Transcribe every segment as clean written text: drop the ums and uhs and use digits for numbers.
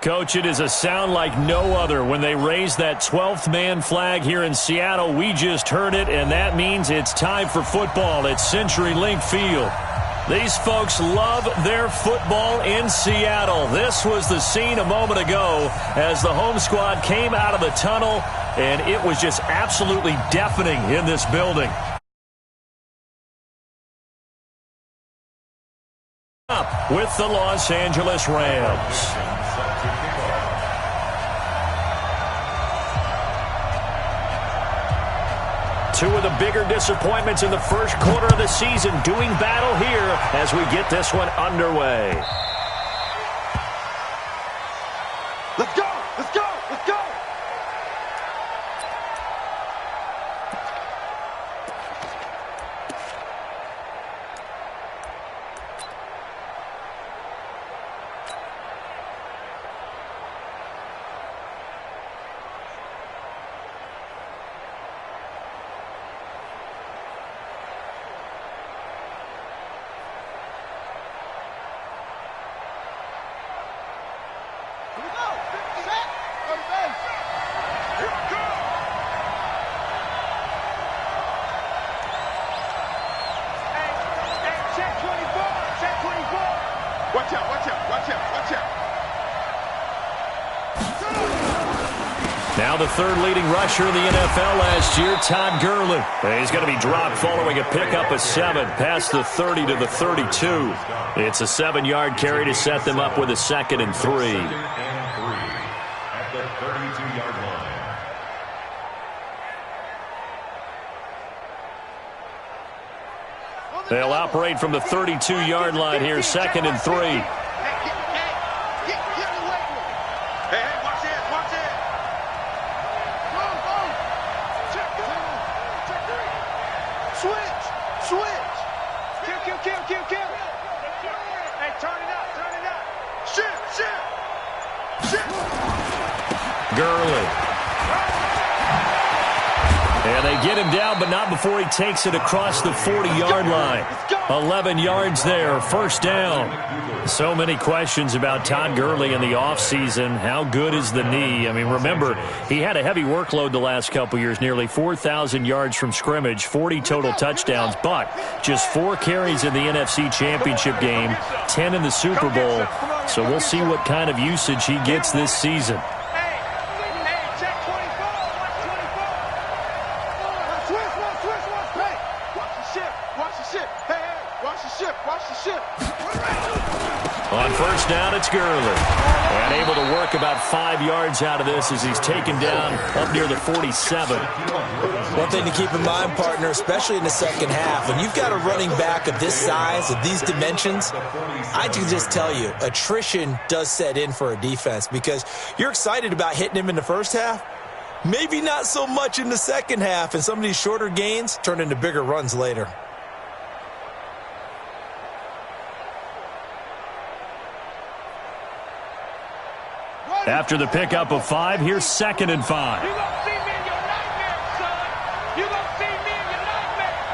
Coach, it is a sound like no other when they raise that 12th man flag here in Seattle. We just heard it, and that means it's time for football at CenturyLink Field. These folks love their football in Seattle. This was the scene a moment ago as the home squad came out of the tunnel, and it was just absolutely deafening in this building. Up with the Los Angeles Rams. Two of the bigger disappointments in the first quarter of the season doing battle here as we get this one underway. Let's go! Let's go! Let's go! Now the third leading rusher in the NFL last year, Todd Gurley. He's going to be dropped following a pickup of 7 past the 30 to the 32. It's a 7-yard carry to set them up with a 2nd and 3. At the 32-yard line. They'll operate from the 32-yard line here, 2nd and 3. Gurley. And they get him down, but not before he takes it across the 40-yard line. 11 yards there, first down. So many questions about Todd Gurley in the offseason. How good is the knee? I mean, remember, he had a heavy workload the last couple years, nearly 4,000 yards from scrimmage, 40 total touchdowns, but just 4 carries in the NFC Championship game, 10 in the Super Bowl. So we'll see what kind of usage he gets this season. On first down, it's Gurley. And able to work about 5 yards out of this as he's taken down up near the 47. One thing to keep in mind, partner, especially in the second half, when you've got a running back of this size, of these dimensions, I can just tell you, attrition does set in for a defense because you're excited about hitting him in the first half. Maybe not so much in the second half, and some of these shorter gains turn into bigger runs later. After the pickup of 5, here's 2nd and 5. You're going to see me in your nightmares, son. You're going to see me in your nightmares.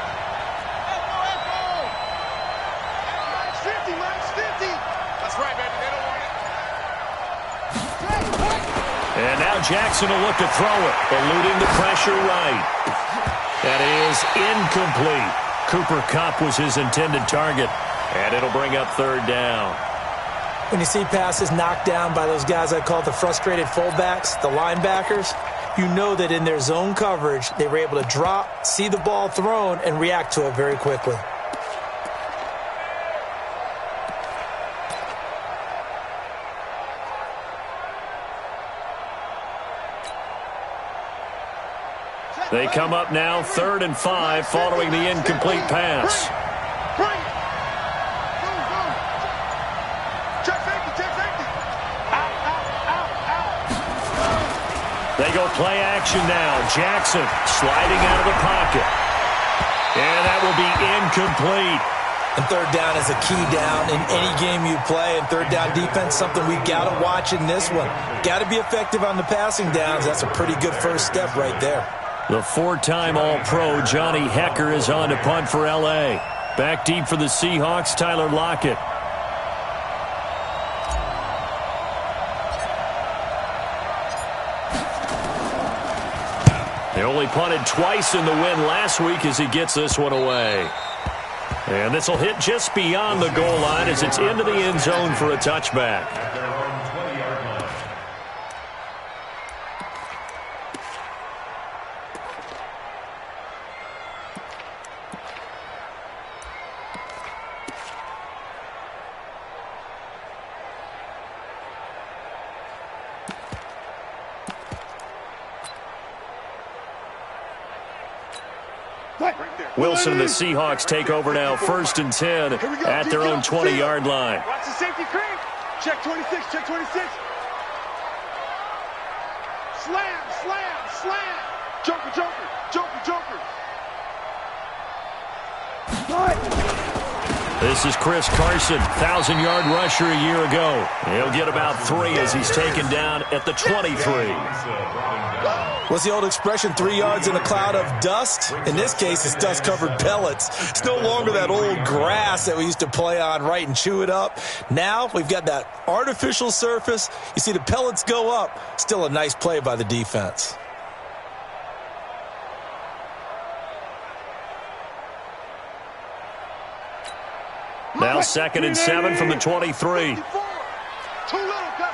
Minus 50, minus 50. That's right, baby. They don't want it. And now Jackson will look to throw it, eluding the pressure right. That is incomplete. Cooper Kupp was his intended target, and it'll bring up 3rd down. When you see passes knocked down by those guys I call the frustrated fullbacks, the linebackers, you know that in their zone coverage, they were able to drop, see the ball thrown, and react to it very quickly. They come up now 3rd and 5 following the incomplete pass. They go play action now. Jackson sliding out of the pocket. And that will be incomplete. And 3rd down is a key down in any game you play. And 3rd down defense, something we got to watch in this one. Got to be effective on the passing downs. That's a pretty good first step right there. The 4-time All-Pro Johnny Hecker is on to punt for L.A. Back deep for the Seahawks, Tyler Lockett. They only punted twice in the win last week as he gets this one away. And this will hit just beyond the goal line as it's into the end zone for a touchback. Wilson and the Seahawks take over now, 1st and 10 at their own 20-yard line. Watch the safety creep. Check 26, check 26. Slam, slam, slam. Joker, joker, joker, joker. This is Chris Carson, 1,000-yard rusher a year ago. He'll get about 3 as he's taken down at the 23. What's the old expression, 3 yards in a cloud of dust? In this case, it's dust-covered pellets. It's no longer that old grass that we used to play on, right, and chew it up. Now we've got that artificial surface. You see the pellets go up. Still a nice play by the defense. Now 2nd and 7 from the 23. Too little, cut.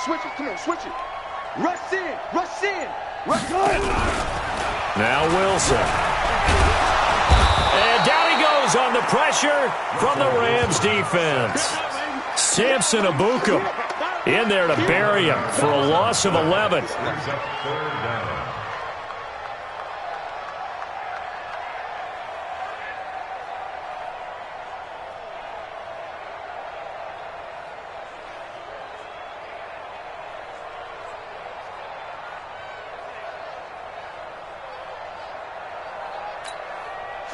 Switch it. Come on, switch it. Rush in. Now Wilson. And down he goes on the pressure from the Rams defense. Samson Abukum in there to bury him for a loss of 11.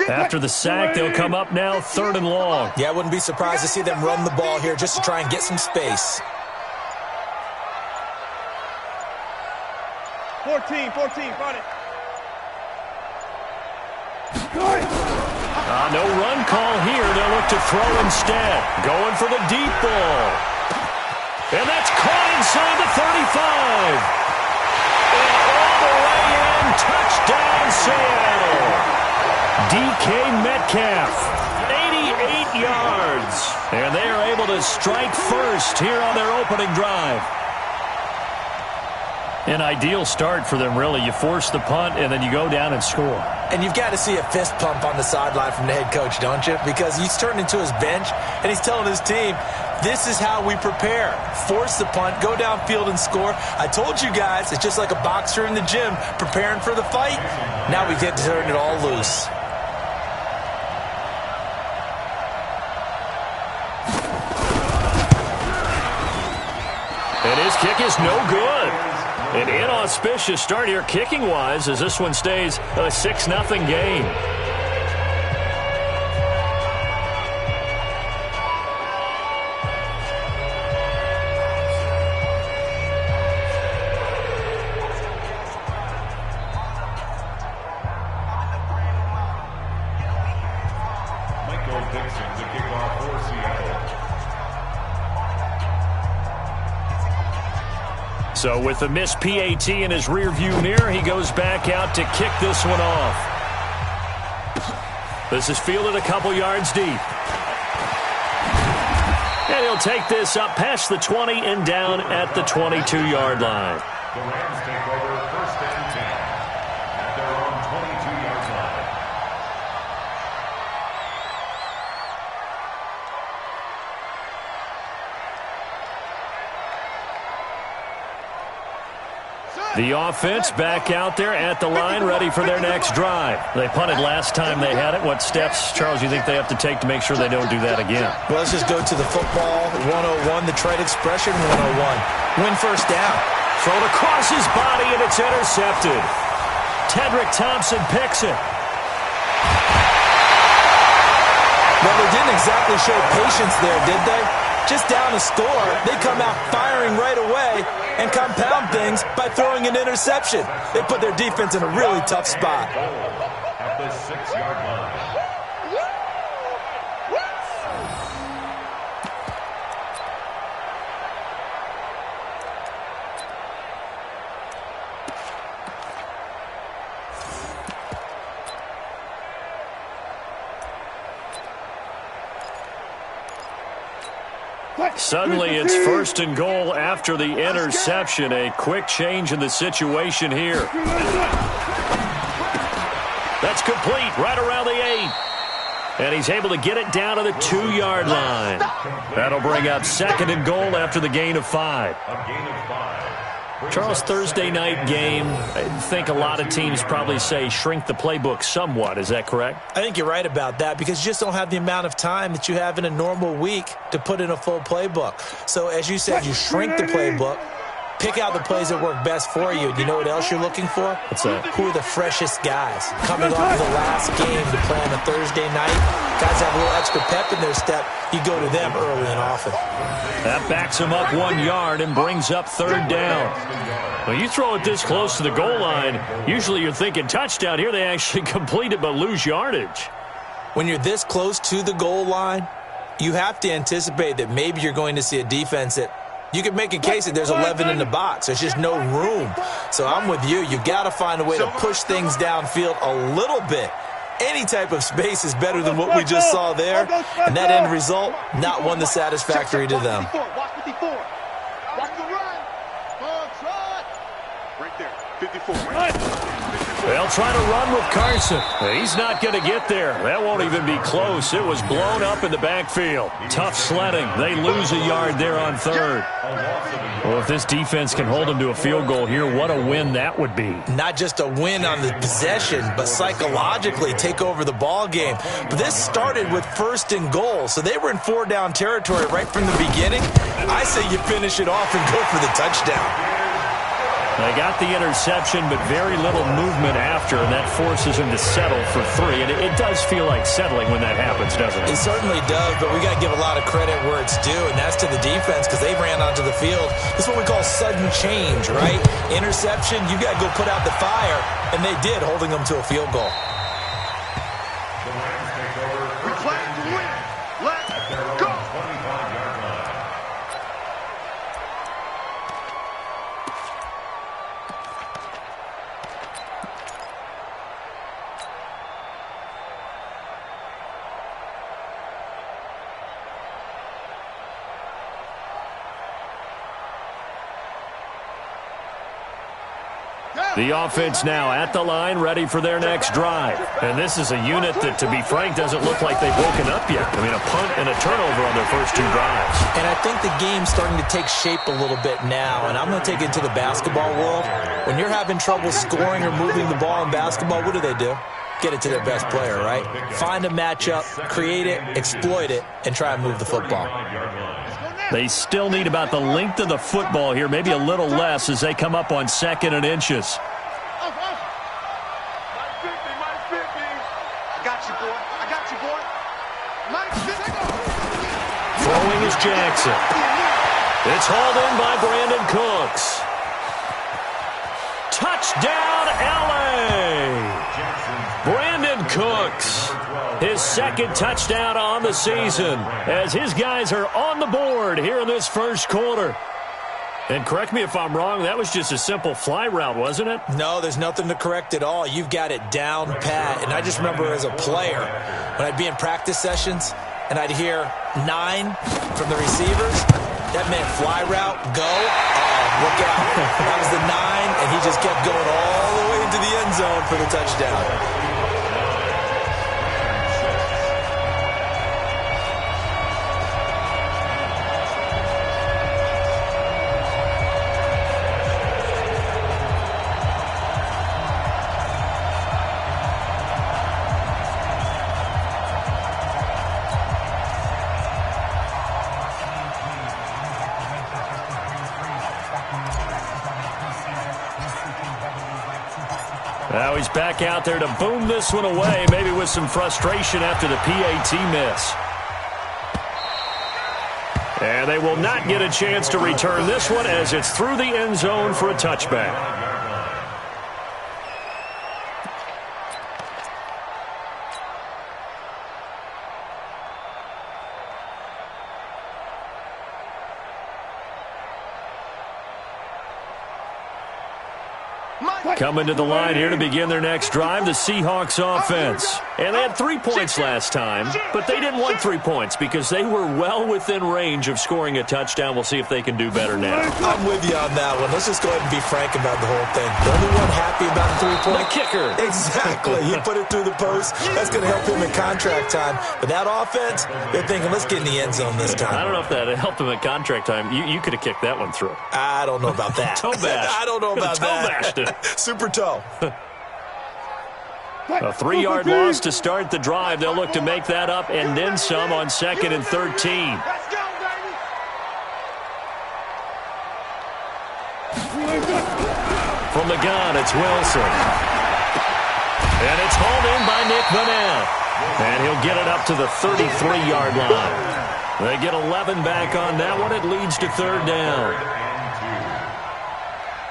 After the sack, they'll come up now 3rd and long. Yeah, I wouldn't be surprised to see them run the ball here just to try and get some space. 14, got it. No run call here. They'll look to throw instead. Going for the deep ball. And that's caught inside the 35. And all the way in. Touchdown, Seattle. DK Metcalf, 88 yards. And they are able to strike first here on their opening drive. An ideal start for them, really. You force the punt, and then you go down and score. And you've got to see a fist pump on the sideline from the head coach, don't you? Because he's turned into his bench, and he's telling his team, this is how we prepare. Force the punt, go downfield and score. I told you guys, it's just like a boxer in the gym preparing for the fight. Now we get to turn it all loose. And his kick is no good. An inauspicious start here kicking-wise as this one stays a 6-0 game. So with the missed PAT in his rearview mirror, he goes back out to kick this one off. This is fielded a couple yards deep. And he'll take this up past the 20 and down at the 22-yard line. The Rams take over 1st and 10 at their own 22-yard line. The offense back out there at the line, ready for their next drive. They punted last time they had it. What steps, Charles, you think they have to take to make sure they don't do that again? Well, let's just go to the football 101, the trade expression 101. Win first down. Thrown across his body, and it's intercepted. Tedrick Thompson picks it. Well, they didn't exactly show patience there, did they? Just down a score, they come out firing right away and compound things by throwing an interception. They put their defense in a really tough spot. At the 6-yard line. Suddenly it's first and goal after the interception. A quick change in the situation here. That's complete right around the 8. And he's able to get it down to the 2-yard line. That'll bring up second and goal after the gain of 5. Charles, Thursday night game, I think a lot of teams probably say shrink the playbook somewhat. Is that correct? I think you're right about that because you just don't have the amount of time that you have in a normal week to put in a full playbook. So as you said, you shrink the playbook, pick out the plays that work best for you. You know what else you're looking for? What's that? Who are the freshest guys? Coming off the last game to play on a Thursday night, guys have a little extra pep in their step. You go to them early and often. That backs him up 1 yard and brings up third down. Well, you throw it this close to the goal line, usually you're thinking touchdown. Here they actually complete it but lose yardage. When you're this close to the goal line, you have to anticipate that maybe you're going to see a defense that you can make a case that there's 11 in the box. There's just no room. So I'm with you. You've got to find a way to push things downfield a little bit. Any type of space is better than what we just saw there. And that end result, not one that's satisfactory to them. Watch 54. Watch the run. Right there. 54. They'll try to run with Carson. He's not going to get there. That won't even be close. It was blown up in the backfield. Tough sledding. They lose a yard there on third. Well, if this defense can hold them to a field goal here, what a win that would be. Not just a win on the possession, but psychologically take over the ball game. But this started with first and goal, so they were in 4-down territory right from the beginning. I say you finish it off and go for the touchdown. They got the interception, but very little movement after, and that forces him to settle for 3. And it does feel like settling when that happens, doesn't it? It certainly does, but we got to give a lot of credit where it's due, and that's to the defense because they ran onto the field. This is what we call sudden change, right? Interception, you got to go put out the fire, and they did, holding them to a field goal. The offense now at the line, ready for their next drive. And this is a unit that, to be frank, doesn't look like they've woken up yet. I mean, a punt and a turnover on their first 2 drives. And I think the game's starting to take shape a little bit now, and I'm going to take it to the basketball world. When you're having trouble scoring or moving the ball in basketball, what do? Get it to their best player, right? Find a matchup, create it, exploit it, and try and move the football. They still need about the length of the football here, maybe a little less as they come up on 2nd and inches. I got you, boy. I got you, boy. Throwing is Jackson. It's hauled in by Brandon Cooks. Touchdown, L.A. Brandon Cooks, his 2nd touchdown on the season as his guys are on the board here in this first quarter. And correct me if I'm wrong, that was just a simple fly route, wasn't it? No, there's nothing to correct at all. You've got it down pat. And I just remember as a player, when I'd be in practice sessions and I'd hear 9 from the receivers, that meant fly route, go. Look out. That was the 9, and he just kept going all the way into the end zone for the touchdown. Now he's back out there to boom this one away, maybe with some frustration after the PAT miss. And they will not get a chance to return this one as it's through the end zone for a touchback. Coming to the line here to begin their next drive, the Seahawks offense. And they had 3 points last time, but they didn't want 3 points because they were well within range of scoring a touchdown. We'll see if they can do better now. I'm with you on that one. Let's just go ahead and be frank about the whole thing. The only one happy about the 3-point? The kicker. Exactly. He put it through the post. That's going to help him in contract time. But that offense, they're thinking, let's get in the end zone this time. I don't know if that helped him at contract time. You could have kicked that one through. I don't know about that. Toe bash. I don't know about toe that. Bashed it. Super toe. A 3-yard loss to start the drive. They'll look to make that up and then some on 2nd and 13. Let's go, baby. From the gun, it's Wilson. And it's hauled in by Nick Vanette. And he'll get it up to the 33-yard line. They get 11 back on that one. It leads to 3rd down.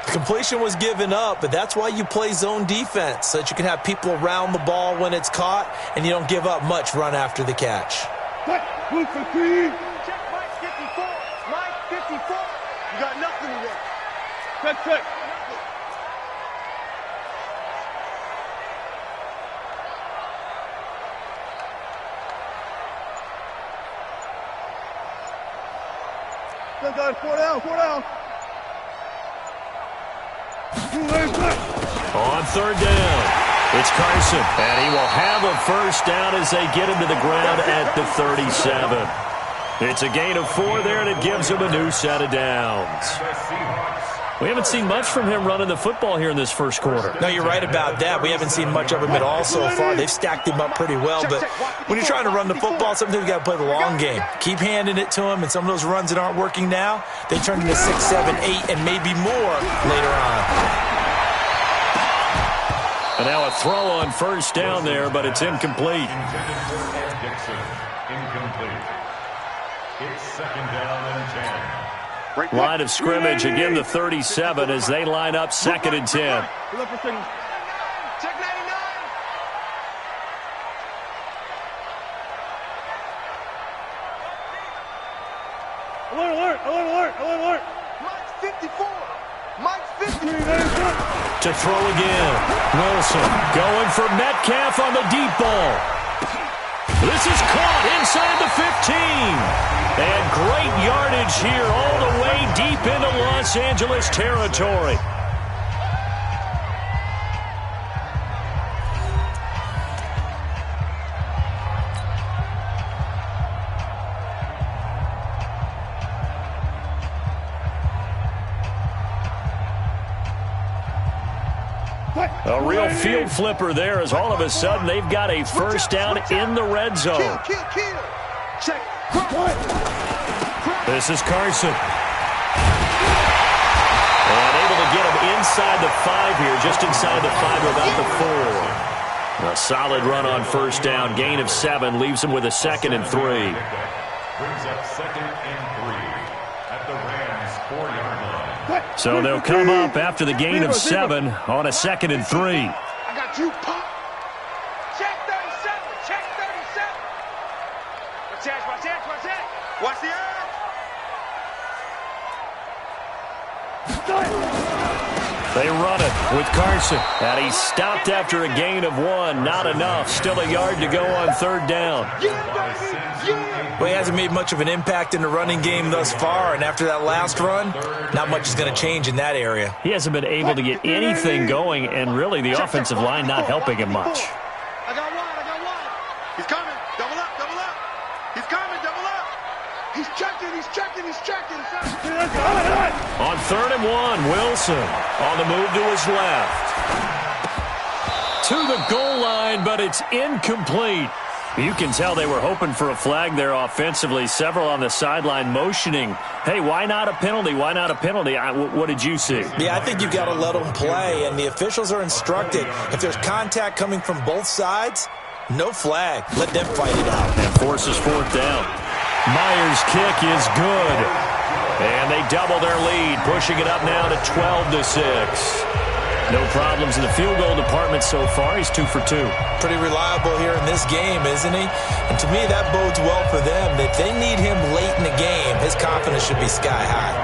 Completion was given up, but that's why you play zone defense, so that you can have people around the ball when it's caught, and you don't give up much run after the catch. Check Mike 54. Mike 54. You got nothing to do. Check. Guys, 4 down. On 3rd down, it's Carson. And he will have a first down as they get him to the ground at the 37. It's a gain of 4 there, and it gives him a new set of downs. We haven't seen much from him running the football here in this first quarter. No, you're right about that. We haven't seen much of him at all so far. They've stacked him up pretty well, but when you're trying to run the football, sometimes you got to play the long game. Keep handing it to him, and some of those runs that aren't working now, they turn into 6, 7, 8, and maybe more later on. And now a throw on first down there, but it's incomplete. Dixon, incomplete. It's 2nd down and 10. Line of scrimmage, again the 37 as they line up 2nd and 10. Check 99. Alert. Mike 54. To throw again. Wilson going for Metcalf on the deep ball. This is caught inside the 15. And great yardage here all the way deep into Los Angeles territory. A real field flipper there as all of a sudden they've got a first down in the red zone. Kill. Check. This is Carson. And able to get him inside the 5 here, just inside the 5 or about the 4. A solid run on first down. Gain of 7 leaves him with a 2nd and 3. Brings up 2nd and 3 at the Rams' 4-yard line. So they'll come up after the gain of 7 on a 2nd and 3. I got you, Pop. Check 37. Watch the eye. They run it with Carson. And he stopped after a gain of 1. Not enough. Still a yard to go on 3rd down. Well, he hasn't made much of an impact in the running game thus far, and after that last run, not much is going to change in that area. He hasn't been able to get anything going, and really the offensive line not helping him much. I got one. He's coming. Double up. He's coming. Double up. He's checking. On 3rd and 1, Wilson on the move to his left. To the goal line, but it's incomplete. You can tell they were hoping for a flag there offensively. Several on the sideline motioning, hey, why not a penalty? What did you see? Yeah, I think you've got to let them play, and the officials are instructed. If there's contact coming from both sides, no flag. Let them fight it out. And forces 4th down. Myers' kick is good. And they double their lead, pushing it up now to 12-6. No problems in the field goal department so far. He's 2 for 2. Pretty reliable here in this game, isn't he? And to me, that bodes well for them. If they need him late in the game, his confidence should be sky high.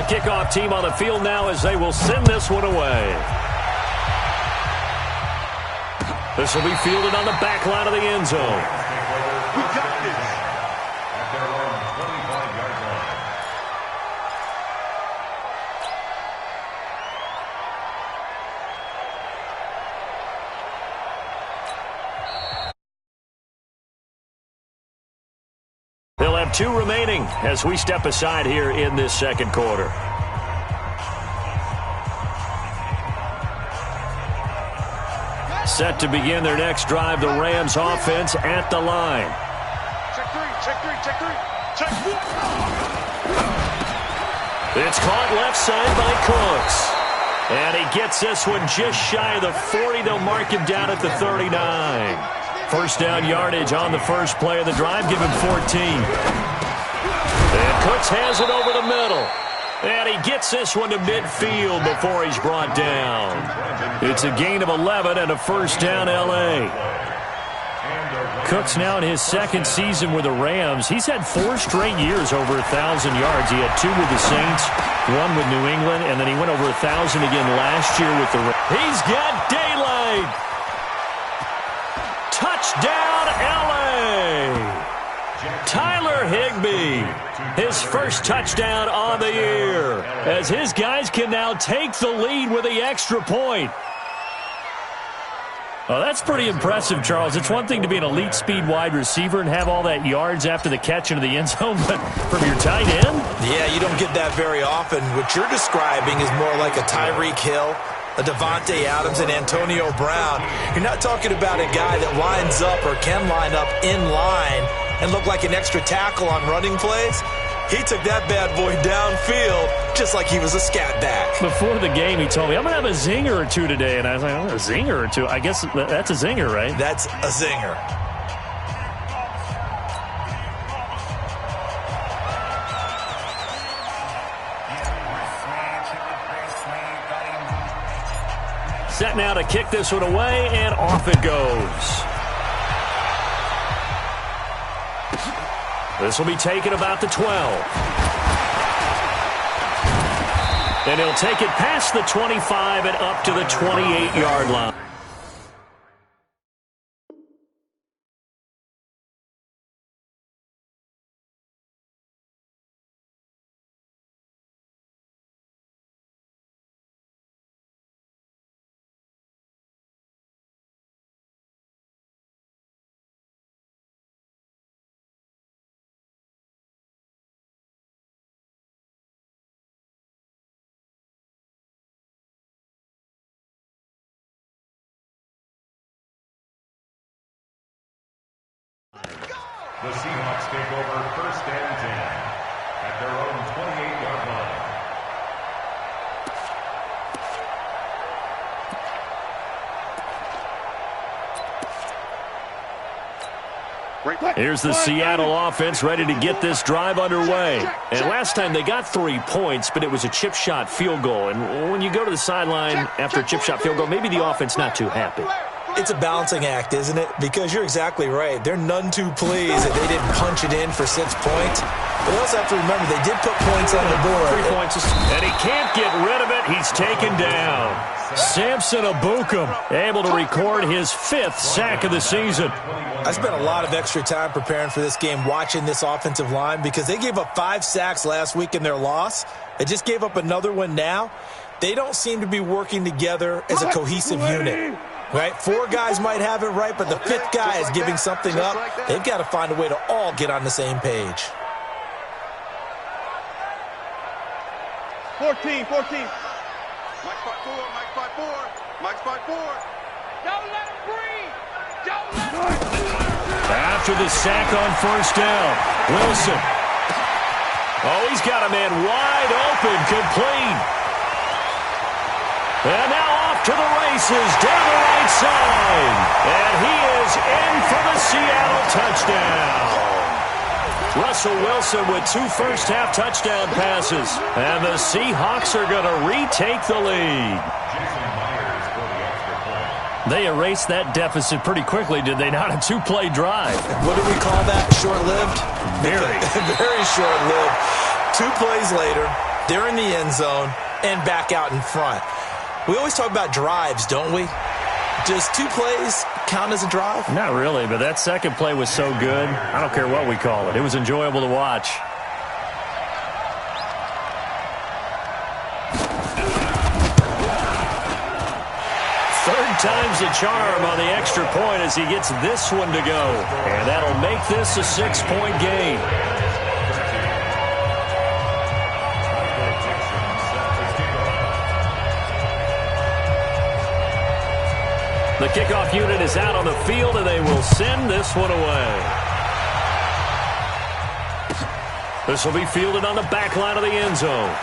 The kickoff team on the field now as they will send this one away. This will be fielded on the back line of the end zone. We got this. At their own 25-yard line. They'll have 2 remaining as we step aside here in this second quarter. Set to begin their next drive, the Rams offense at the line. Check 3, check 3, check 3, check 4. It's caught left side by Cooks. And he gets this one just shy of the 40. They'll mark him down at the 39. First down yardage on the first play of the drive. Give him 14. And Cooks has it over the middle. And he gets this one to midfield before he's brought down. It's a gain of 11 and a first down L.A. Cooks now in his second season with the Rams. He's had 4 straight years over 1,000 yards. He had 2 with the Saints, 1 with New England, and then he went over 1,000 again last year with the Rams. He's got daylight. Touchdown, L.A. Tyler Higbee, his first touchdown on the year, as his guys can now take the lead with the extra point. Well, that's pretty impressive, Charles. It's one thing to be an elite speed wide receiver and have all that yards after the catch into the end zone, but from your tight end? Yeah, you don't get that very often. What you're describing is more like a Tyreek Hill, a Devontae Adams, and Antonio Brown. You're not talking about a guy that lines up or can line up in line and look like an extra tackle on running plays. He took that bad boy downfield just like he was a scat back. Before the game, he told me, I'm going to have a zinger or 2 today. And I was like, a zinger or 2? I guess that's a zinger, right? That's a zinger. Set now to kick this one away, and off it goes. This will be taken about the 12. And he'll take it past the 25 and up to the 28-yard line. The Seahawks take over first and 10 at their own 28-yard Right. Here's the Seattle offense ready to get this drive underway. And last time they got 3 points, but it was a chip shot field goal. And when you go to the sideline after a chip shot field goal, maybe the offense not too happy. It's a balancing act, isn't it? Because you're exactly right. They're none too pleased that they didn't punch it in for 6 points. But they also have to remember they did put points on the board. 3 points. And he can't get rid of it. He's taken down. Samson Abukum able to record his 5th sack of the season. I spent a lot of extra time preparing for this game watching this offensive line because they gave up 5 sacks last week in their loss. They just gave up another one now. They don't seem to be working together as a cohesive unit. Right? 4 guys might have it right, but the 5th guy is giving something up. They've got to find a way to all get on the same page. 14. Mike's 5-4, Mike's 5-4, Mike's 5-4. Don't let him breathe. Don't let him. After the sack on first down, Wilson. Oh, he's got a man wide open, complete. And now off to the races, down the right side. And he is in for the Seattle touchdown. Russell Wilson with 2 first-half touchdown passes. And the Seahawks are going to retake the lead. They erased that deficit pretty quickly, did they not? A 2-play drive. What do we call that? Short-lived? Very. Very short-lived. 2 plays later, they're in the end zone, and back out in front. We always talk about drives, don't we? Does 2 plays count as a drive? Not really, but that second play was so good. I don't care what we call it. It was enjoyable to watch. Third time's a charm on the extra point as he gets this one to go. And that'll make this a 6-point game. The kickoff unit is out on the field, and they will send this one away. This will be fielded on the back line of the end zone.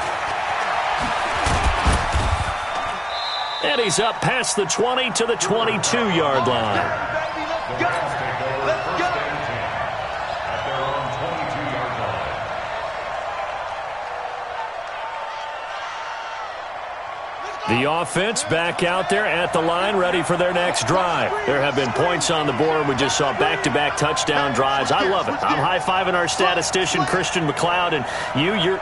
And he's up past the 20 to the 22-yard line. The offense back out there at the line, ready for their next drive. There have been points on the board. We just saw back-to-back touchdown drives. I love it. I'm high-fiving our statistician, Christian McLeod, and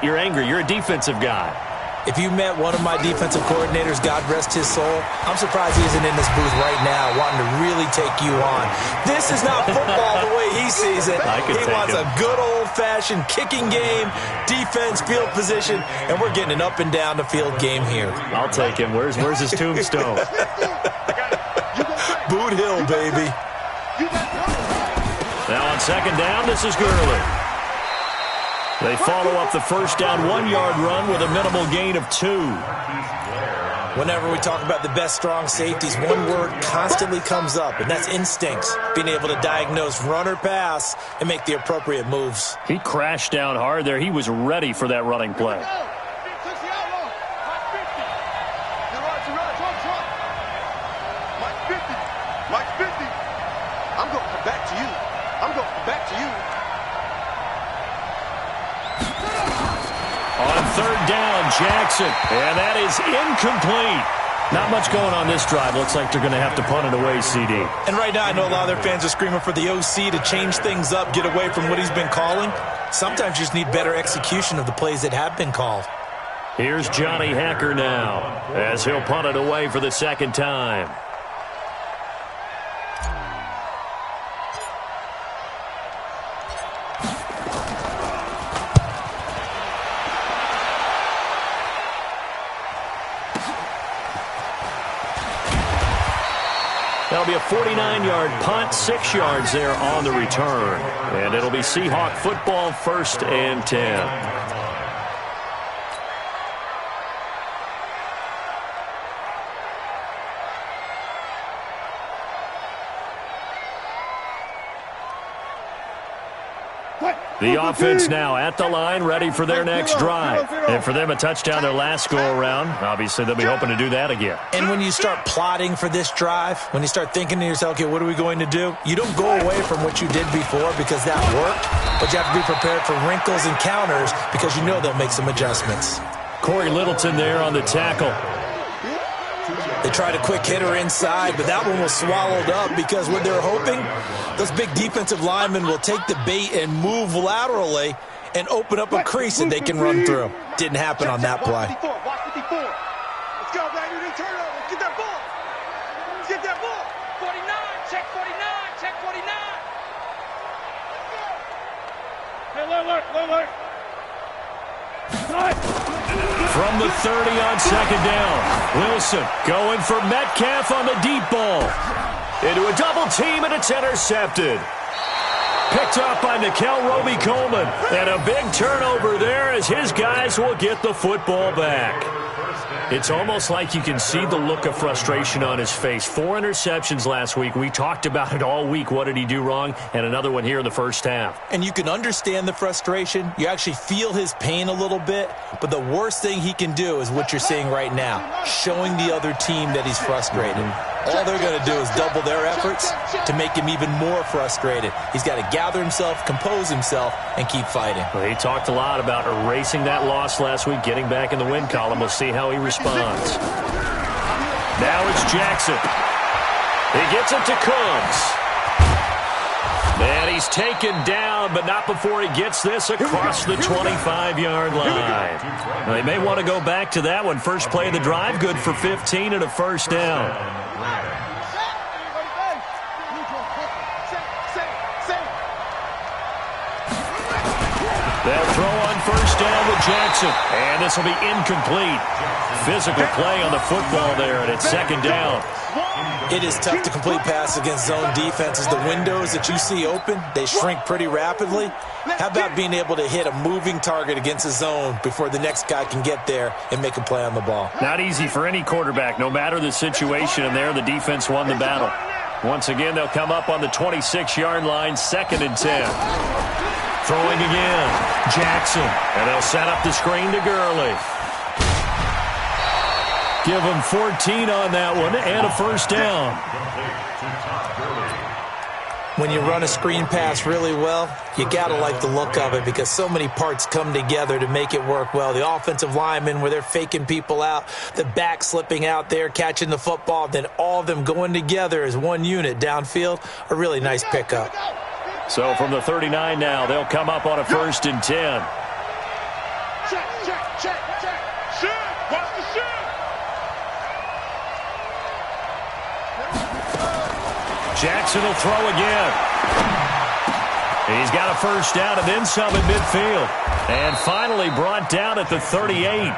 you're angry. You're a defensive guy. If you met one of my defensive coordinators, God rest his soul, I'm surprised he isn't in this booth right now wanting to really take you on. This is not football the way he sees it. He wants a good old-fashioned kicking game, defense, field position, and we're getting an up-and-down-the-field game here. I'll take him. Where's his tombstone? Boot Hill, baby. Now on second down, this is Gurley. They follow up the first down 1-yard run with a minimal gain of 2. Whenever we talk about the best strong safeties, one word constantly comes up, and that's instincts. Being able to diagnose run or pass and make the appropriate moves. He crashed down hard there. He was ready for that running play. Mike 50. I'm going to come back to you. I'm going to come back to you. On third down, Jackson. And that is incomplete. Not much going on this drive. Looks like they're going to have to punt it away, CD. And right now I know a lot of their fans are screaming for the OC to change things up, get away from what he's been calling. Sometimes you just need better execution of the plays that have been called. Here's Johnny Hacker now as he'll punt it away for the second time. That'll be a 49-yard punt, 6 yards there on the return. And it'll be Seahawk football, 1st and 10. The offense now at the line, ready for their next drive. And for them, a touchdown their last go-around. Obviously, they'll be hoping to do that again. And when you start plotting for this drive, when you start thinking to yourself, okay, what are we going to do? You don't go away from what you did before because that worked, but you have to be prepared for wrinkles and counters because you know they'll make some adjustments. Corey Littleton there on the tackle. They tried a quick hitter inside, but that one was swallowed up because what they're hoping, those big defensive linemen will take the bait and move laterally and open up a crease that they can run through. Didn't happen on that play. Watch 54. Let's go, baby. Let's turn over. Let's get that ball. Let's get that ball. 49. Check 49. Check 49. Hey, look. From the 30 on second down, Wilson going for Metcalf on the deep ball. Into a double team, and it's intercepted. Picked up by Nickel Roby-Coleman. And a big turnover there as his guys will get the football back. It's almost like you can see the look of frustration on his face. 4 interceptions last week. We talked about it all week. What did he do wrong? And another one here in the first half. And you can understand the frustration. You actually feel his pain a little bit. But the worst thing he can do is what you're seeing right now, showing the other team that he's frustrated. All they're going to do is double their efforts to make him even more frustrated. He's got to gather himself, compose himself, and keep fighting. Well, he talked a lot about erasing that loss last week, getting back in the win column. We'll see how he responds. Now it's Jackson. He gets it to Cooks. And he he's taken down, but not before he gets this across the 25-yard line. They may want to go back to that one. First play of the drive, good for 15 and a first down. They'll throw on first down with Jackson, and this will be incomplete. Physical play on the football there, and it's second down. It is tough to complete pass against zone defenses. The windows that you see open, they shrink pretty rapidly. How about being able to hit a moving target against a zone before the next guy can get there and make a play on the ball? Not easy for any quarterback, no matter the situation, and there the defense won the battle. Once again, they'll come up on the 26-yard line, second and 10. Throwing again, Jackson, and they'll set up the screen to Gurley. Give him 14 on that one and a first down. When you run a screen pass really well, you got to like the look of it because so many parts come together to make it work well. The offensive linemen where they're faking people out, the back slipping out there, catching the football, then all of them going together as one unit downfield, a really nice pickup. So from the 39 now, they'll come up on a first and 10. Check, check, check, check. Shoot. Watch the shoot. Jackson will throw again. He's got a first down and then some at midfield. And finally brought down at the 38.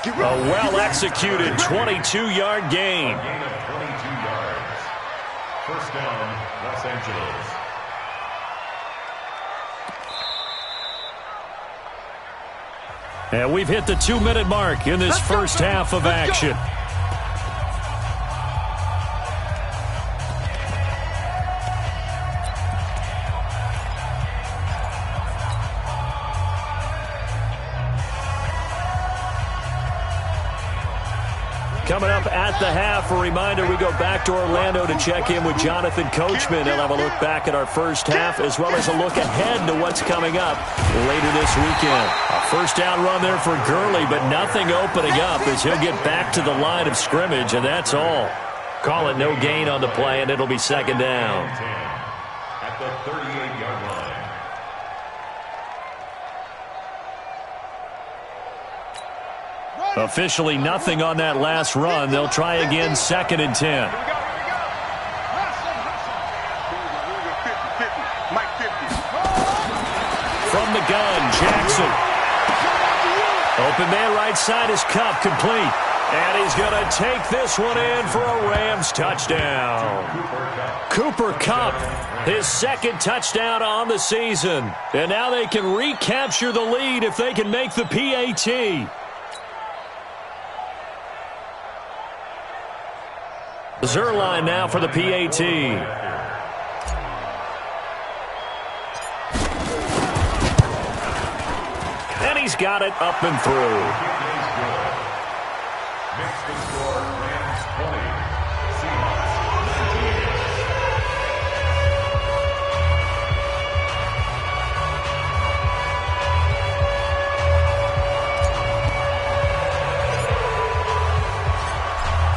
A well-executed 22-yard gain. Gain of 22 yards. First down, Los Angeles. And we've hit the 2-minute mark in this first half of action. Coming up at the half, a reminder, we go back to Orlando to check in with Jonathan Coachman. He'll have a look back at our first half as well as a look ahead to what's coming up later this weekend. A first down run there for Gurley, but nothing opening up as he'll get back to the line of scrimmage, and that's all. Call it no gain on the play, and it'll be second down. At the 38-yard line. Officially nothing on that last run. They'll try again, second and 10. From the gun, Jackson. Open man right side is Kupp, complete. And he's going to take this one in for a Rams touchdown. Cooper Kupp, his second touchdown on the season. And now they can recapture the lead if they can make the PAT. Zerline now for the PAT. And he's got it up and through. Makes the score Rams 20, Seahawks 19.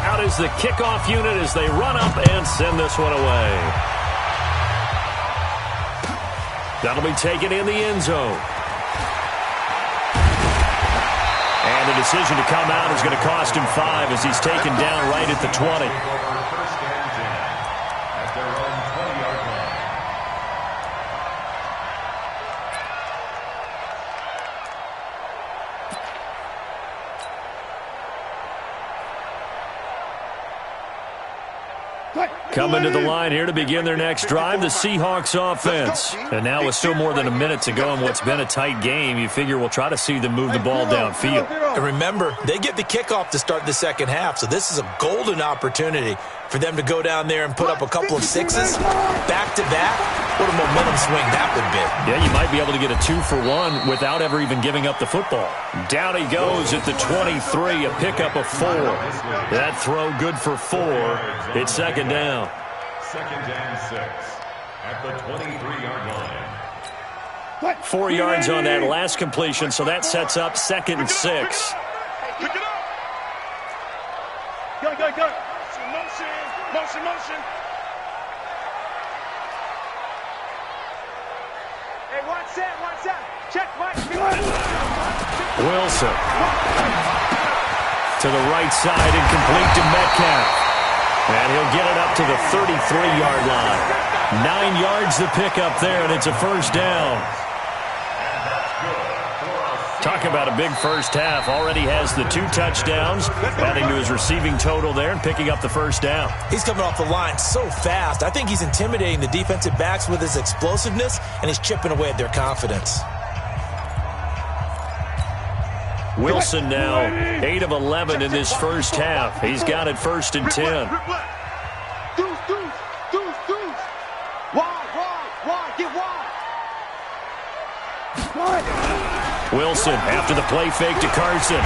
Out is the kickoff unit as they run up and send this one away. That'll be taken in the end zone. And the decision to come out is going to cost him 5 as he's taken down right at the 20. First and 10 at their own 20-yard line. Coming to the line here to begin their next drive, the Seahawks offense. And now with still more than a minute to go in what's been a tight game, you figure we'll try to see them move the ball downfield. And remember, they get the kickoff to start the second half, so this is a golden opportunity for them to go down there and put up a couple of sixes back-to-back. What a momentum swing that would be. Yeah, you might be able to get a 2-for-1 without ever even giving up the football. Down he goes at the 23, a pickup of 4. That throw good for 4. It's second down. Second and 6 at the 23-yard line. 4 yards on that last completion, so that sets up second and 6. Pick it up. Go, go, go. Motion, motion, motion. Hey, one set. Check, Mike. Wilson. To the right side, incomplete to Metcalf. And he'll get it up to the 33-yard line. 9 yards to pick up there, and it's a first down. Talk about a big first half. Already has the 2 touchdowns, adding to his receiving total there and picking up the first down. He's coming off the line so fast. I think he's intimidating the defensive backs with his explosiveness, and he's chipping away at their confidence. Wilson now 8 of 11 in this first half. He's got it 1st and 10. Deuce. Wide. Get wide. Wilson after the play fake to Carson.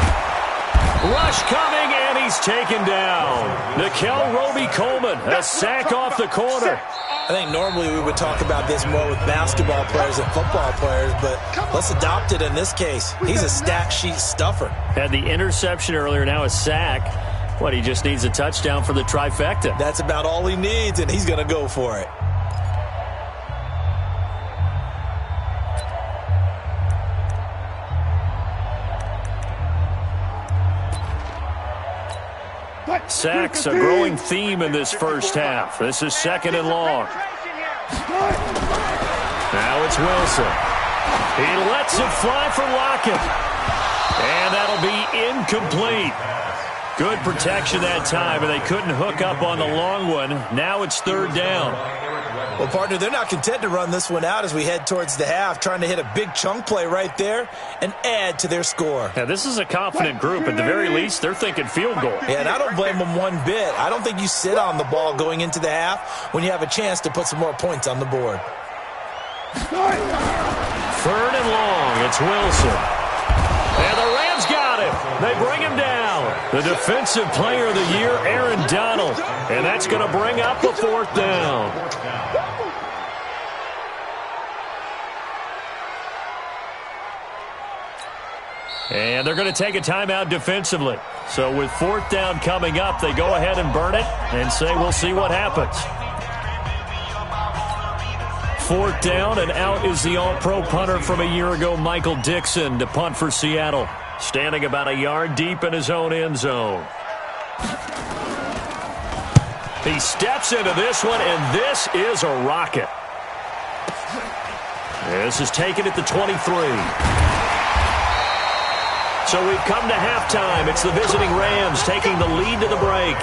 Rush coming, and he's taken down. Nickel Roby-Coleman, a sack off the corner. I think normally we would talk about this more with basketball players and football players, but let's adopt it in this case. He's a stat sheet stuffer. Had the interception earlier, now a sack. What, he just needs a touchdown for the trifecta. That's about all he needs, and he's going to go for it. Sacks, a growing theme in this first half. This is 2nd and long. Now it's Wilson. He lets it fly for Lockett. And that'll be incomplete. Good protection that time, and they couldn't hook up on the long one. Now it's 3rd down. Well, partner, they're not content to run this one out as we head towards the half, trying to hit a big chunk play right there and add to their score. Now, this is a confident group. At the very least, they're thinking field goal. Yeah, and I don't blame them one bit. I don't think you sit on the ball going into the half when you have a chance to put some more points on the board. 3rd and long. It's Wilson. And the Rams got him. They bring him down. The defensive player of the year, Aaron Donald. And that's going to bring up a 4th down. And they're going to take a timeout defensively. So with 4th down coming up, they go ahead and burn it and say we'll see what happens. 4th down, and out is the all-pro punter from a year ago, Michael Dixon, to punt for Seattle. Standing about a yard deep in his own end zone. He steps into this one, and this is a rocket. This is taken at the 23. So we've come to halftime. It's the visiting Rams taking the lead to the break.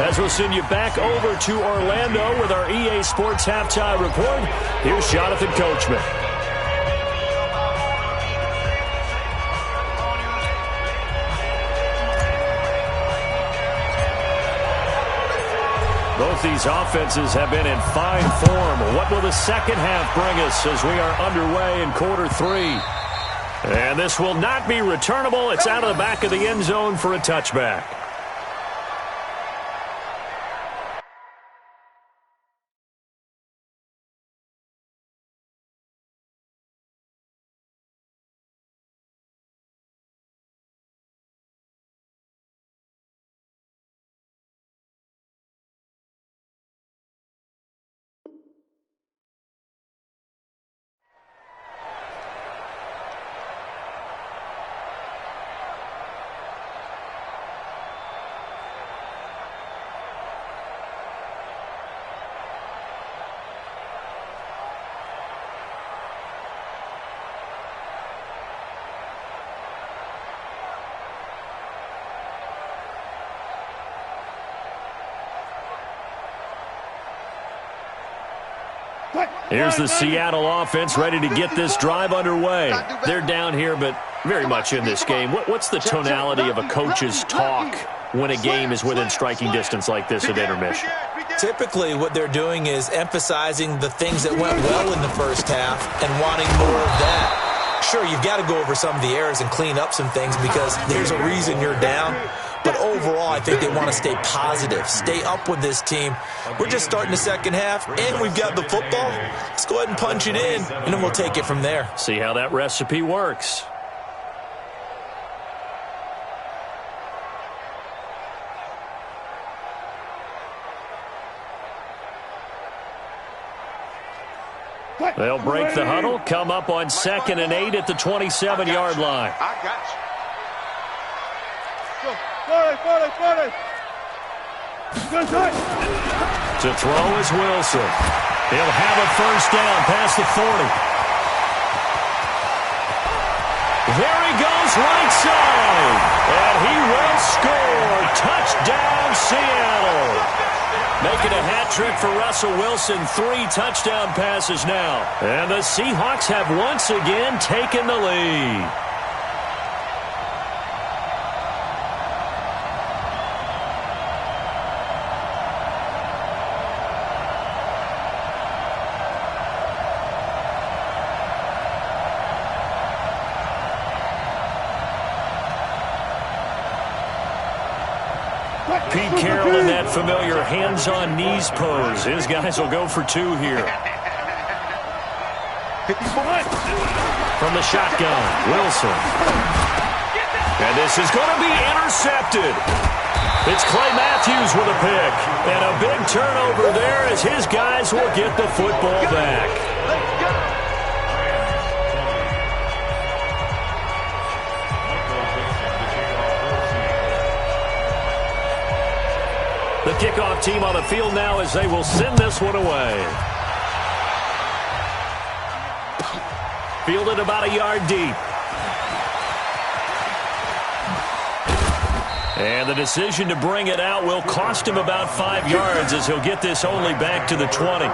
As we'll send you back over to Orlando with our EA Sports Halftime Report, here's Jonathan Coachman. Both these offenses have been in fine form. What will the second half bring us as we are underway in quarter 3? And this will not be returnable. It's out of the back of the end zone for a touchback. Here's the Seattle offense ready to get this drive underway. They're down here, but very much in this game. What's the tonality of a coach's talk when a game is within striking distance like this at intermission? Typically, what they're doing is emphasizing the things that went well in the first half and wanting more of that. Sure, you've got to go over some of the errors and clean up some things because there's a reason you're down. But overall, I think they want to stay positive, stay up with this team. We're just starting the second half, and we've got the football. Let's go ahead and punch it in, and then we'll take it from there. See how that recipe works. They'll break the huddle, come up on 2nd and 8 at the 27-yard line. I got you. 40. To throw is Wilson. He'll have a first down past the 40. There he goes right side. And he will score. Touchdown, Seattle. Making a hat trick for Russell Wilson. 3 touchdown passes now. And the Seahawks have once again taken the lead. Pete Carroll in that familiar hands-on knees pose. His guys will go for 2 here. From the shotgun, Wilson. And this is going to be intercepted. It's Clay Matthews with a pick. And a big turnover there as his guys will get the football back. The kickoff team on the field now as they will send this one away. Fielded about a yard deep. And the decision to bring it out will cost him about 5 yards as he'll get this only back to the 20.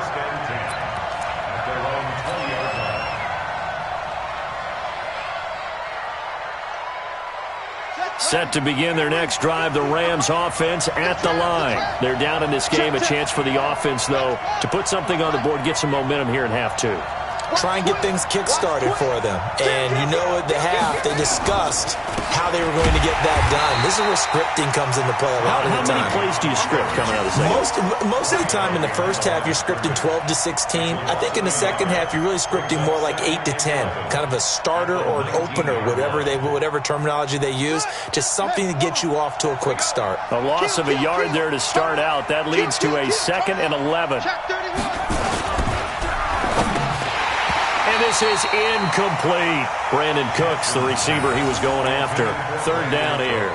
Set to begin their next drive, the Rams offense at the line. They're down in this game. A chance for the offense, though, to put something on the board, get some momentum here in half 2. Try and get things kick-started for them. And you know at the half, they discussed how they were going to get that done. This is where scripting comes into play a lot of the time. How many plays do you script coming out of the second? Most of the time in the first half, you're scripting 12 to 16. I think in the second half, you're really scripting more like 8 to 10. Kind of a starter or an opener, whatever terminology they use. Just something to get you off to a quick start. A loss of a yard there to start out. That leads to a 2nd and 11. And this is incomplete. Brandon Cooks, the receiver he was going after. 3rd down here.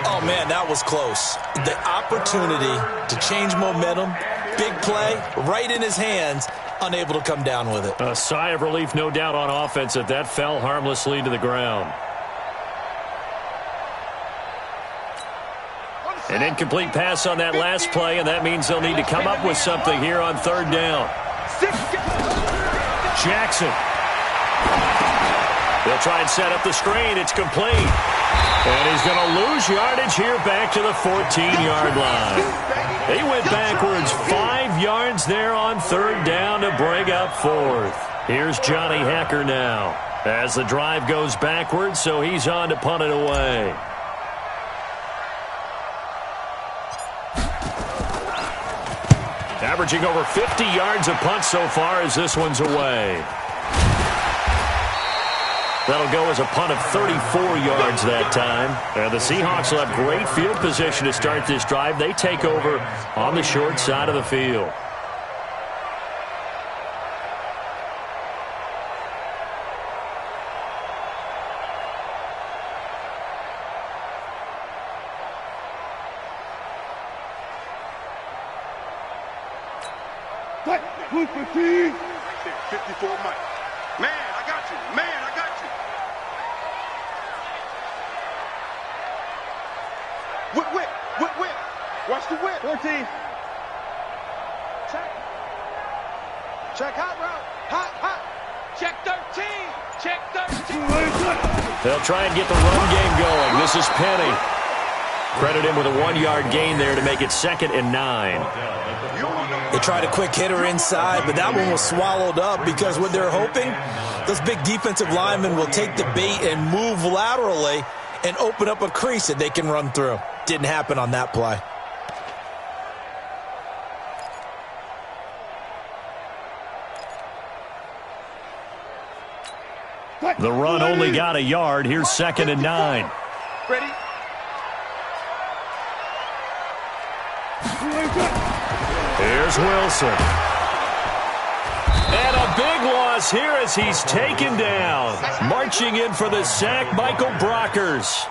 Oh, man, that was close. The opportunity to change momentum, big play, right in his hands, unable to come down with it. A sigh of relief, no doubt, on offense that fell harmlessly to the ground. An incomplete pass on that last play, and that means they'll need to come up with something here on 3rd down. Jackson. They'll try and set up the screen. It's complete. And he's going to lose yardage here back to the 14-yard line. He went backwards 5 yards there on 3rd down to bring up 4th. Here's Johnny Hecker now as the drive goes backwards, so he's on to punt it away. Averaging over 50 yards a punt so far as this one's away. That'll go as a punt of 34 yards that time. And the Seahawks will have great field position to start this drive. They take over on the short side of the field. Who's the team? 54 Mike. Man, I got you. Man, I got you. Whip. Watch the whip. 14. Check hot route. Hot. Check 13. Check 13. They'll try and get the run game going. This is Penny. Credit him with a 1-yard gain there to make it 2nd and 9. They tried a quick hitter inside, but that one was swallowed up because what they're hoping, those big defensive linemen will take the bait and move laterally and open up a crease that they can run through. Didn't happen on that play. The run only got a yard. Here's 2nd and 9. Ready? Here's Wilson. And a big loss here as he's taken down. Marching in for the sack, Michael Brockers.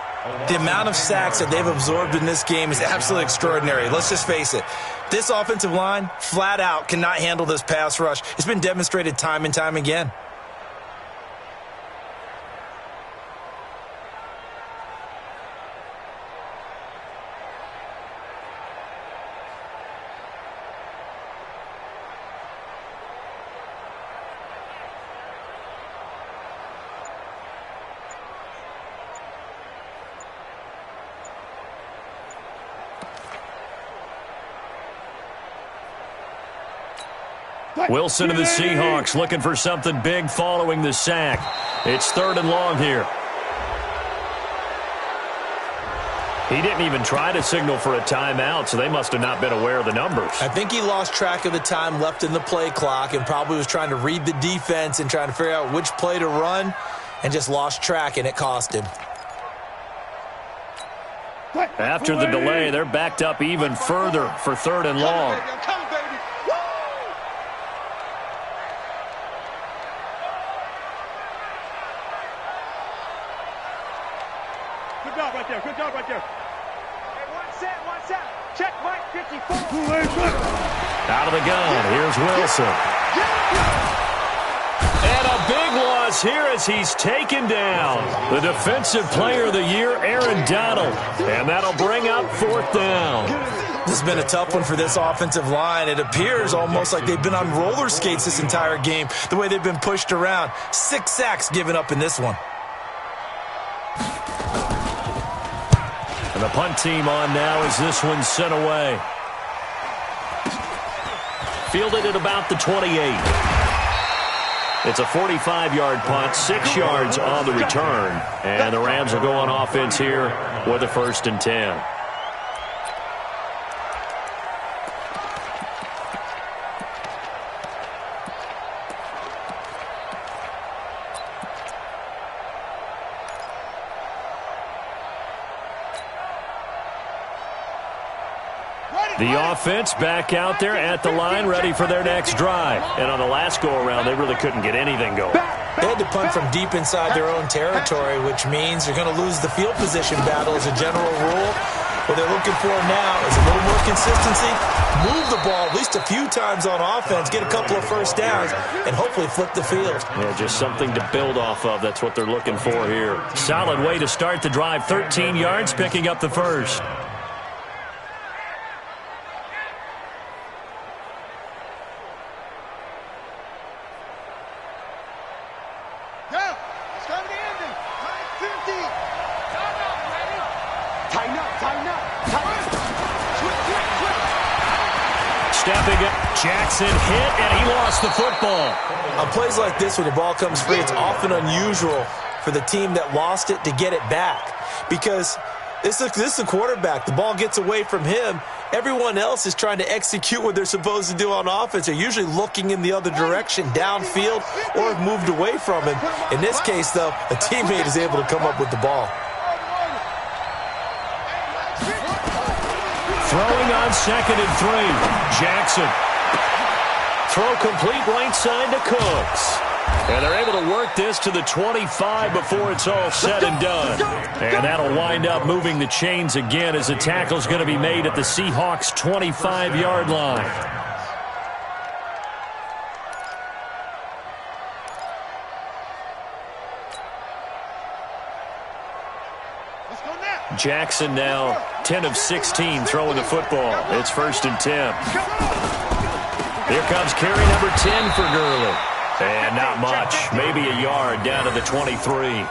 The amount of sacks that they've absorbed in this game is absolutely extraordinary. Let's just face it. This offensive line, flat out, cannot handle this pass rush. It's been demonstrated time and time again. Wilson of the Seahawks looking for something big following the sack. It's 3rd and long here. He didn't even try to signal for a timeout, so they must have not been aware of the numbers. I think he lost track of the time left in the play clock and probably was trying to read the defense and trying to figure out which play to run and just lost track, and it cost him. After the delay, they're backed up even further for 3rd and long. Good job right there. Hey, one set. Check Mike 54. Out of the gun, here's Wilson. And a big loss here as he's taken down. The Defensive Player of the Year, Aaron Donald. And that'll bring up 4th down. This has been a tough one for this offensive line. It appears almost like they've been on roller skates this entire game, the way they've been pushed around. 6 sacks given up in this one. And the punt team on now as this one's sent away. Fielded at about the 28. It's a 45-yard punt, 6 yards on the return. And the Rams will go on offense here with a 1st and 10. The offense back out there at the line, ready for their next drive. And on the last go-around, they really couldn't get anything going. They had to punt from deep inside their own territory, which means they're going to lose the field position battle as a general rule. What they're looking for now is a little more consistency, move the ball at least a few times on offense, get a couple of first downs, and hopefully flip the field. Yeah, just something to build off of. That's what they're looking for here. Solid way to start the drive. 13 yards, picking up the first. Stepping up, Jackson hit, and he lost the football. On plays like this, when the ball comes free, it's often unusual for the team that lost it to get it back. Because this is a quarterback. The ball gets away from him. Everyone else is trying to execute what they're supposed to do on offense. They're usually looking in the other direction, downfield, or have moved away from him. In this case, though, a teammate is able to come up with the ball. Throwing on 2nd and 3. Jackson. Throw complete right side to Cooks. And they're able to work this to the 25 before it's all said and done. And that'll wind up moving the chains again as the tackle's going to be made at the Seahawks' 25-yard line. Jackson now 10 of 16 throwing the football. It's 1st and 10. Here comes carry number 10 for Gurley. And not much. Maybe a yard down to the 23.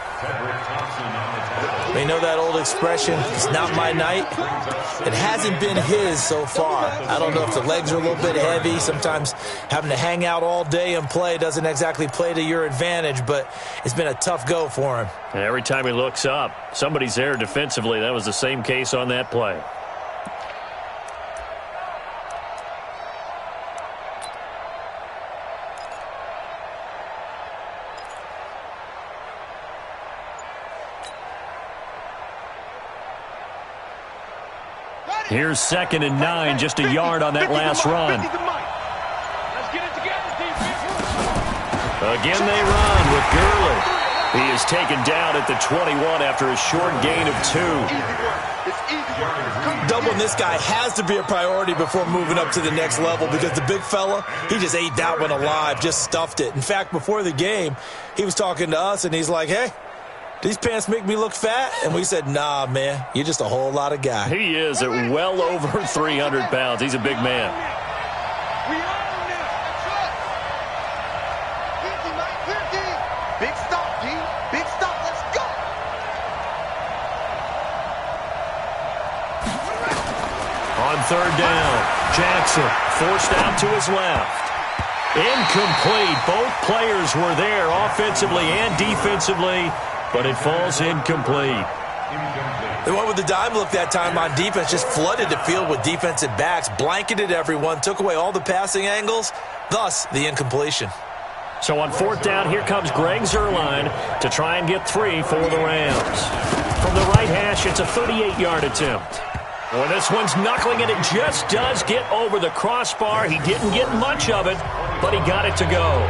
They know that old expression, it's not my night. It hasn't been his so far. I don't know if the legs are a little bit heavy. Sometimes having to hang out all day and play doesn't exactly play to your advantage, but it's been a tough go for him. And every time he looks up, somebody's there defensively. That was the same case on that play. Here's 2nd and 9, just a yard on that last run. Again they run with Gurley. He is taken down at the 21 after a short gain of 2. Doubling this guy has to be a priority before moving up to the next level because the big fella, he just ate that one alive, just stuffed it. In fact, before the game, he was talking to us, and he's like, hey, these pants make me look fat? And we said, nah, man, you're just a whole lot of guy. He is at well over 300 pounds. He's a big man. We own this. Easy, Mike. 50. Big stop, G. Big stop. Let's go. On third down, Jackson forced out to his left. Incomplete. Both players were there offensively and defensively, but it falls incomplete. They went with the dime look that time on defense, just flooded the field with defensive backs, blanketed everyone, took away all the passing angles, thus the incompletion. So on fourth down, here comes Greg Zuerlein to try and get 3 for the Rams. From the right hash, it's a 38-yard attempt. Well, this one's knuckling, and it just does get over the crossbar. He didn't get much of it, but he got it to go.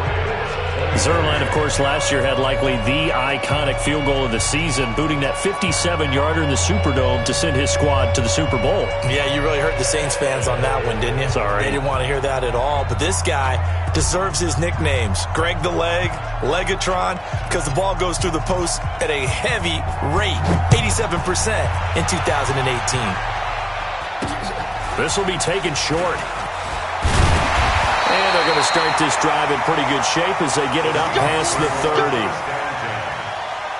Zuerlein, of course, last year had likely the iconic field goal of the season, booting that 57-yarder in the Superdome to send his squad to the Super Bowl. Yeah, you really hurt the Saints fans on that one, didn't you? Sorry. They didn't want to hear that at all. But this guy deserves his nicknames. Greg the Leg, Legatron, because the ball goes through the post at a heavy rate, 87% in 2018. This will be taken short. And they're going to start this drive in pretty good shape as they get it up past the 30.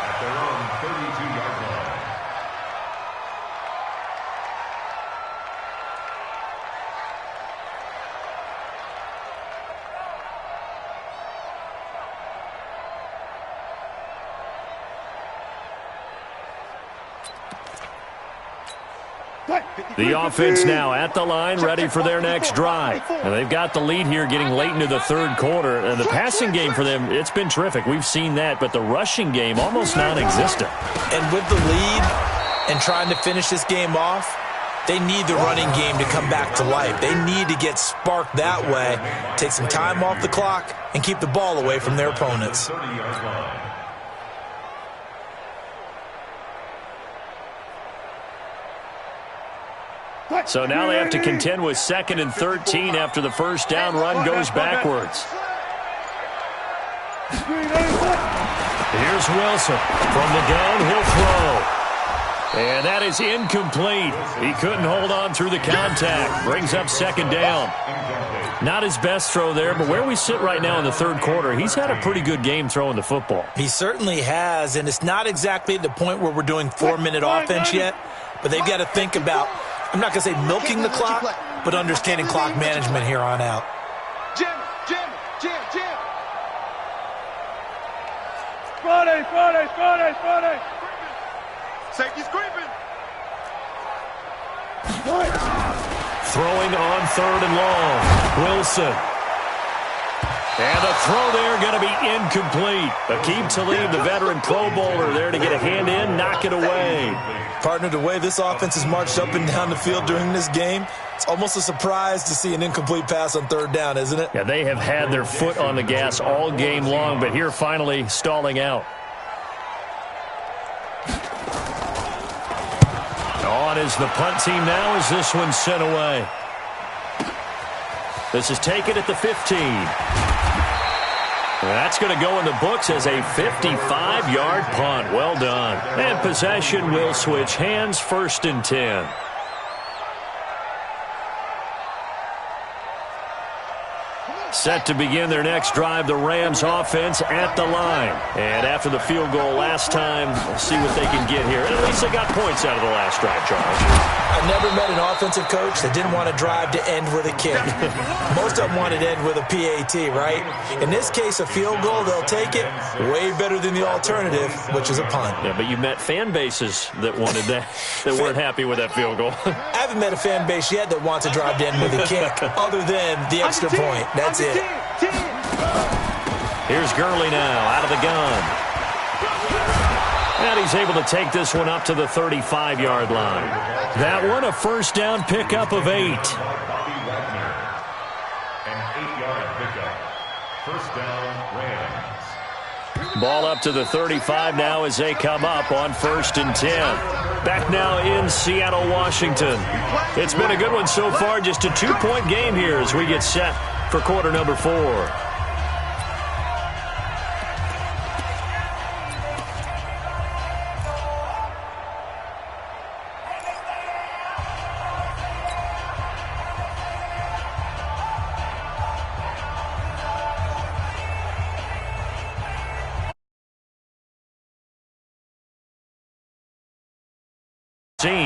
At their own 32-yard line. The offense now at the line, ready for their next drive. And they've got the lead here getting late into the third quarter. And the passing game for them, it's been terrific. We've seen that, but the rushing game almost non-existent. And with the lead and trying to finish this game off, they need the running game to come back to life. They need to get sparked that way, take some time off the clock, and keep the ball away from their opponents. 30-yard line. So now they have to contend with 2nd and 13 after the first down run goes backwards. Here's Wilson. From the gun, he'll throw. And that is incomplete. He couldn't hold on through the contact. Brings up 2nd down. Not his best throw there, but where we sit right now in the third quarter, he's had a pretty good game throwing the football. He certainly has, and it's not exactly at the point where we're doing 4-minute offense yet, but they've got to think about, I'm not going to say milking the clock, but understanding clock management here on out. Jim. Friday. Safety's creeping. Throwing on 3rd and long. Wilson. And the throw there going to be incomplete. Aqib Talib, the veteran Pro Bowler, there to get a hand in, knock it away. Partner, the way this offense has marched up and down the field during this game, it's almost a surprise to see an incomplete pass on 3rd down, isn't it? Yeah, they have had their foot on the gas all game long, but here finally stalling out. On is the punt team now as this one's sent away. This is taken at the 15. That's going to go in the books as a 55-yard punt. Well done. And possession will switch hands, 1st and 10. Set to begin their next drive, the Rams offense at the line. And after the field goal last time, we'll see what they can get here. At least they got points out of the last drive, Charles. I never met an offensive coach that didn't want to drive to end with a kick. Most of them wanted to end with a PAT, right? In this case, a field goal, they'll take it. Way better than the alternative, which is a punt. Yeah, but you met fan bases that wanted that, that weren't happy with that field goal. I haven't met a fan base yet that wants to drive to end with a kick, other than the extra point. That's it. Here's Gurley now, out of the gun. And he's able to take this one up to the 35-yard line. That one a 1st down pickup of 8. An 8-yard pickup. First down, Rams. Ball up to the 35 now as they come up on 1st and 10. Back now in Seattle, Washington. It's been a good one so far. Just a 2-point game here as we get set for quarter number 4.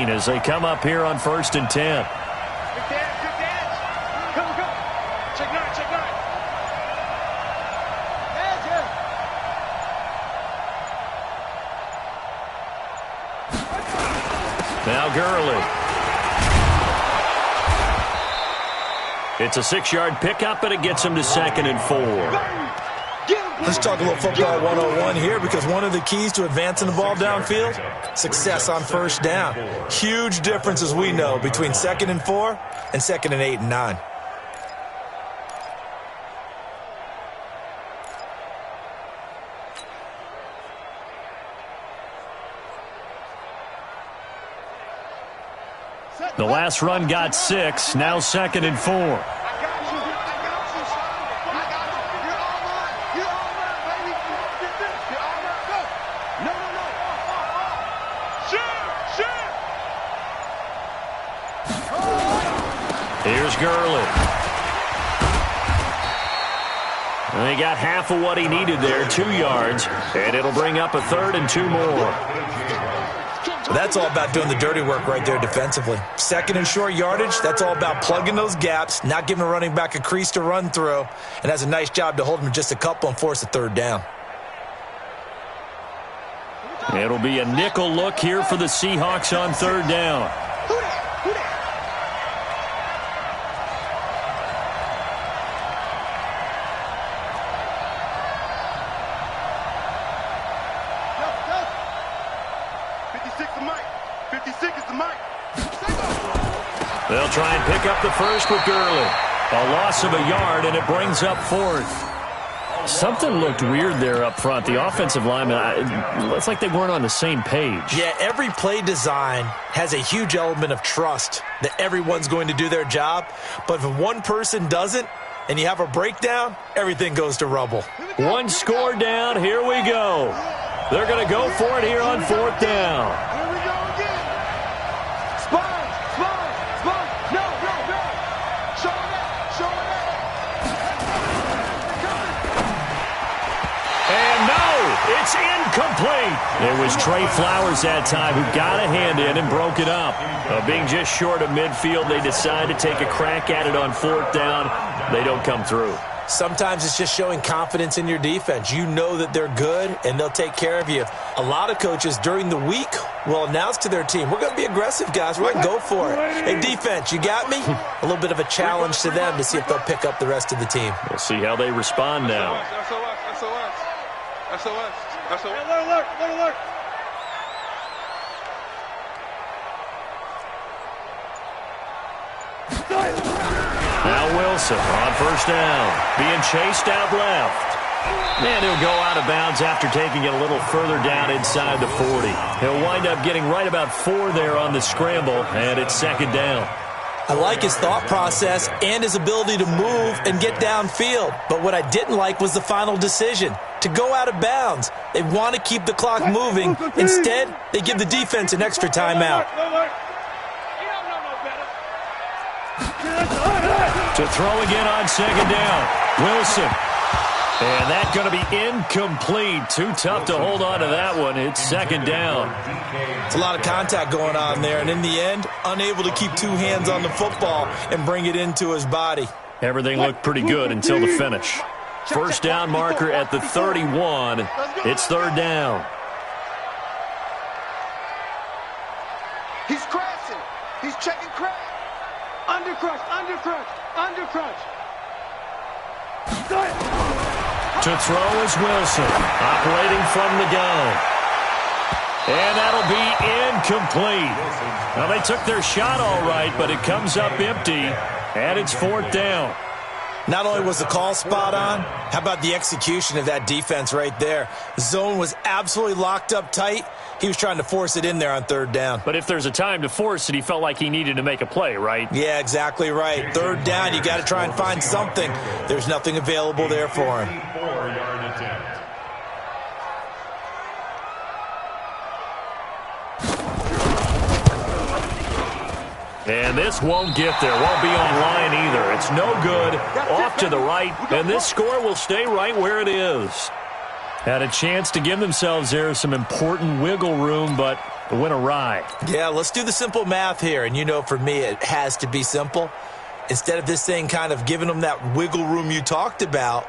As they come up here on 1st and 10. Good dance. Come. Check nine. Now Gurley. It's a 6-yard pickup, and it gets him to 2nd and 4. Let's talk a little football 101 here, because one of the keys to advancing the ball downfield, success on 1st down. Huge difference, as we know, between 2nd and 4 and 2nd and 8 and 9. The last run got 6, now 2nd and 4. Here's Gurley. They got half of what he needed there, 2 yards, and it'll bring up a 3rd and 2 more. That's all about doing the dirty work right there defensively. 2nd and short yardage, that's all about plugging those gaps, not giving a running back a crease to run through, and has a nice job to hold him just a couple and force a 3rd down. It'll be a nickel look here for the Seahawks on 3rd down. They'll try and pick up the first with Gurley. A loss of a yard, and it brings up 4th. Something looked weird there up front. The offensive lineman, it's like they weren't on the same page. Yeah, every play design has a huge element of trust that everyone's going to do their job. But if one person doesn't and you have a breakdown, everything goes to rubble. 1 score down. Here we go. They're going to go for it here on 4th down. Here we go again. Spine. No. Show it up. And no, it's incomplete. It was Trey Flowers that time who got a hand in and broke it up. Being just short of midfield, they decide to take a crack at it on 4th down. They don't come through. Sometimes it's just showing confidence in your defense. You know that they're good, and they'll take care of you. A lot of coaches during the week will announce to their team, we're going to be aggressive, guys. We're going to go for it. Hey, defense, you got me? A little bit of a challenge to them to see if they'll pick up the rest of the team. We'll see how they respond now. SOS. Alert. Now Wilson on 1st down, being chased out left. And he'll go out of bounds after taking it a little further down inside the 40. He'll wind up getting right about 4 there on the scramble, and it's 2nd down. I like his thought process and his ability to move and get downfield. But what I didn't like was the final decision, to go out of bounds. They want to keep the clock moving. Instead, they give the defense an extra timeout. To throw again on 2nd down. Wilson. And that's going to be incomplete. Too tough to hold on to that one. It's 2nd down. It's a lot of contact going on there. And in the end, unable to keep 2 hands on the football and bring it into his body. Everything looked pretty good until the finish. 1st down marker at the 31. It's 3rd down. He's crashing. He's checking crash. Undercrush. To throw is Wilson, operating from the gun. And that'll be incomplete. Now, they took their shot all right, but it comes up empty, and it's 4th down. Not only was the call spot on, how about the execution of that defense right there? Zone was absolutely locked up tight. He was trying to force it in there on third down. But if there's a time to force it, he felt like he needed to make a play, right? Yeah, exactly right. Third down, you got to try and find something. There's nothing available there for him. 4-yard attempt. And this won't get there. Won't be online either. It's no good. Off to the right. And this score will stay right where it is. Had a chance to give themselves there some important wiggle room, but it went awry. Yeah, let's do the simple math here. And you know, for me, it has to be simple. Instead of this thing kind of giving them that wiggle room you talked about,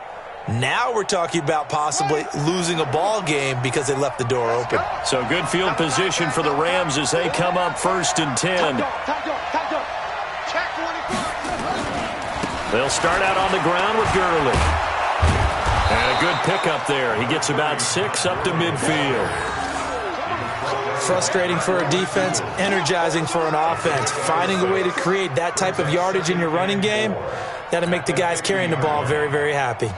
now we're talking about possibly losing a ball game because they left the door open. So good field position for the Rams as they come up 1st and 10. They'll start out on the ground with Gurley. And a good pickup there. He gets about 6 up to midfield. Frustrating for a defense, energizing for an offense. Finding a way to create that type of yardage in your running game, that'll make the guys carrying the ball very, very happy.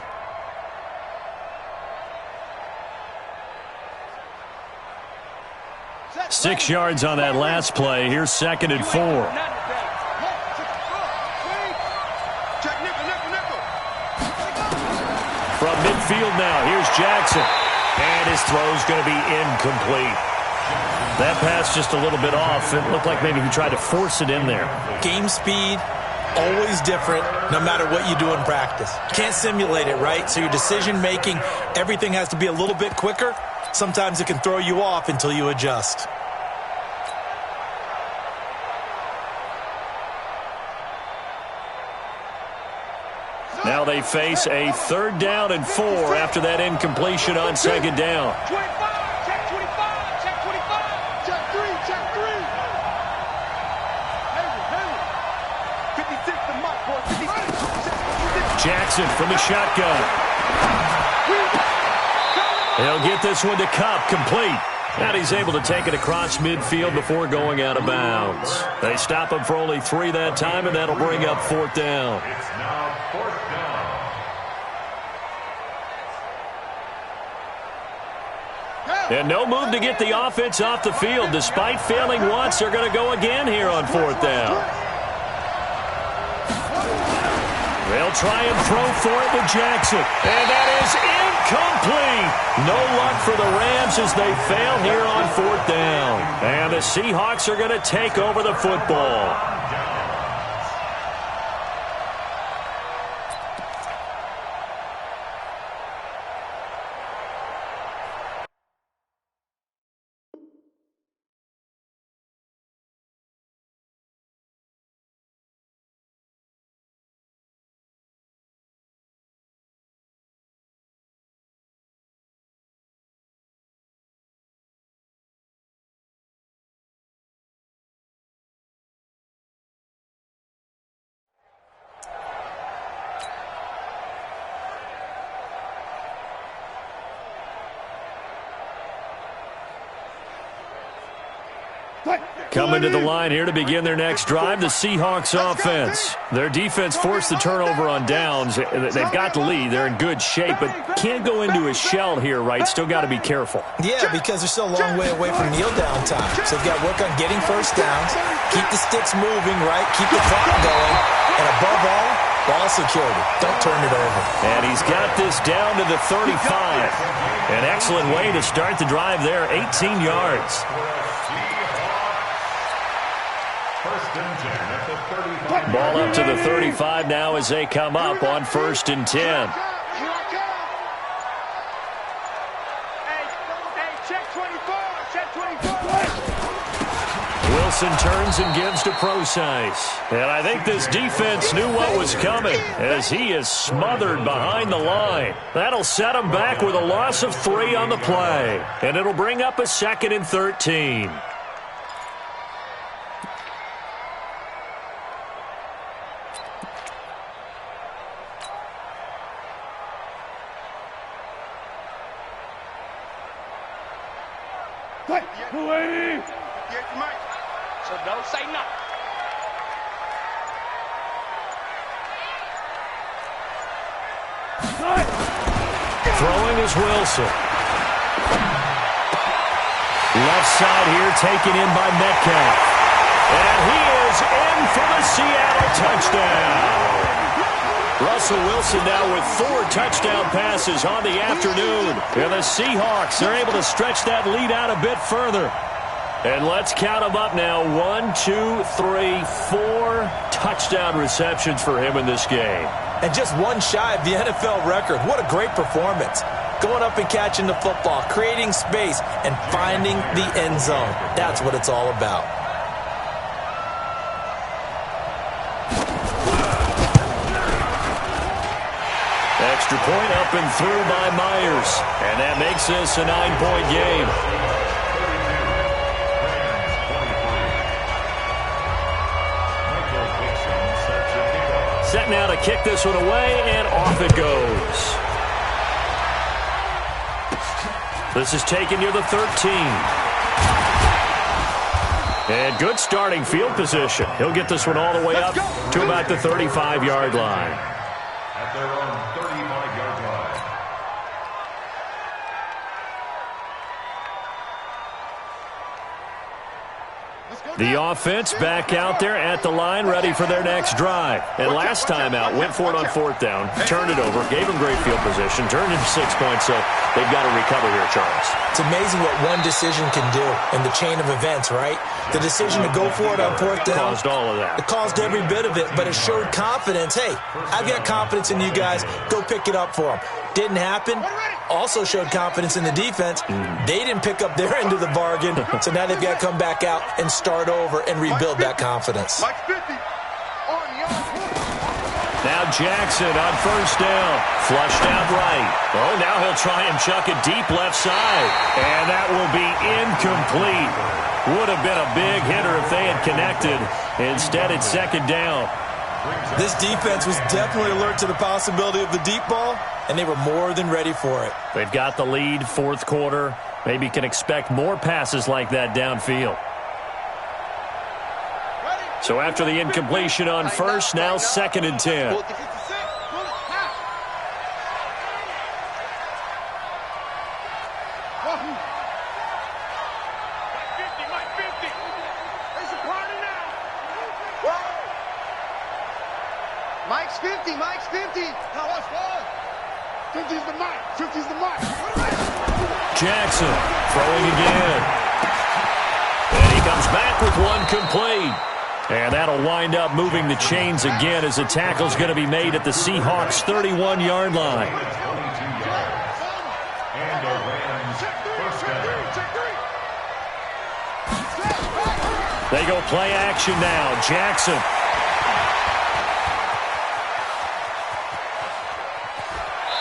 Six yards on that last play. Here's 2nd and 4. From midfield now, here's Jackson. And his throw's going to be incomplete. That pass just a little bit off. It looked like maybe he tried to force it in there. Game speed, always different, no matter what you do in practice. Can't simulate it, right? So your decision-making, everything has to be a little bit quicker. Sometimes it can throw you off until you adjust. Now they face a 3rd down and 4 after that incompletion on 2nd down. Jackson from the shotgun. He'll get this one to Kupp, complete. And he's able to take it across midfield before going out of bounds. They stop him for only 3 that time, and that'll bring up 4th down. It's now 4th down. And no move to get the offense off the field. Despite failing once, they're going to go again here on 4th down. They'll try and throw for it with Jackson. And that is incomplete. No luck for the Rams as they fail here on 4th down. And the Seahawks are going to take over the football. Coming to the line here to begin their next drive, the Seahawks offense. Their defense forced the turnover on downs. They've got the lead. They're in good shape, but can't go into a shell here, right? Still got to be careful. Yeah, because they're still a long way away from kneel down time. So they've got to work on getting first downs, keep the sticks moving, right? Keep the clock going, and above all, ball security. Don't turn it over. And he's got this down to the 35. An excellent way to start the drive there, 18 yards. Ball up to the 35 now as they come up on 1st and 10. Wilson turns and gives to Procise. And I think this defense knew what was coming as he is smothered behind the line. That'll set him back with a loss of 3 on the play. And it'll bring up a 2nd and 13. So don't say nothing. Throwing is Wilson. Left side here taken in by Metcalf. And he is in for the Seattle touchdown. Russell Wilson now with 4 touchdown passes on the afternoon. And the Seahawks are able to stretch that lead out a bit further. And let's count them up now. 1, 2, 3, 4 touchdown receptions for him in this game. And just one shy of the NFL record. What a great performance. Going up and catching the football, creating space, and finding the end zone. That's what it's all about. Extra point up and through by Myers. And that makes this a 9-point game. Set now to kick this one away, and off it goes. This is taken near the 13. And good starting field position. He'll get this one all the way up to about the 35-yard line. At their own 35-yard line. The offense back out there at the line, ready for their next drive. And last time out, went for it on 4th down, turned it over, gave them great field position, turned into 6 points, so they've got to recover here, Charles. It's amazing what one decision can do in the chain of events, right? The decision to go for it on 4th down. Caused all of that. It caused every bit of it, but it showed confidence. Hey, I've got confidence in you guys. Go pick it up for them. Didn't happen. Also showed confidence in the defense. They didn't pick up their end of the bargain, so now they've got to come back out and start over and rebuild that confidence. Now Jackson on 1st down. Flushed out right. Oh, now he'll try and chuck it deep left side. And that will be incomplete. Would have been a big hitter if they had connected. Instead, it's 2nd down. This defense was definitely alert to the possibility of the deep ball, and they were more than ready for it. They've got the lead, 4th quarter. Maybe can expect more passes like that downfield. So after the incompletion on 1st, now 2nd and 10. Mike's 50, Mike's 50. Now what's going? 50's the mic, 50's the mic. Jackson throwing again. And he comes back with one complete. And that'll wind up moving the chains again as the tackle's going to be made at the Seahawks' 31-yard line. And the Rams first down. They go play action now. Jackson.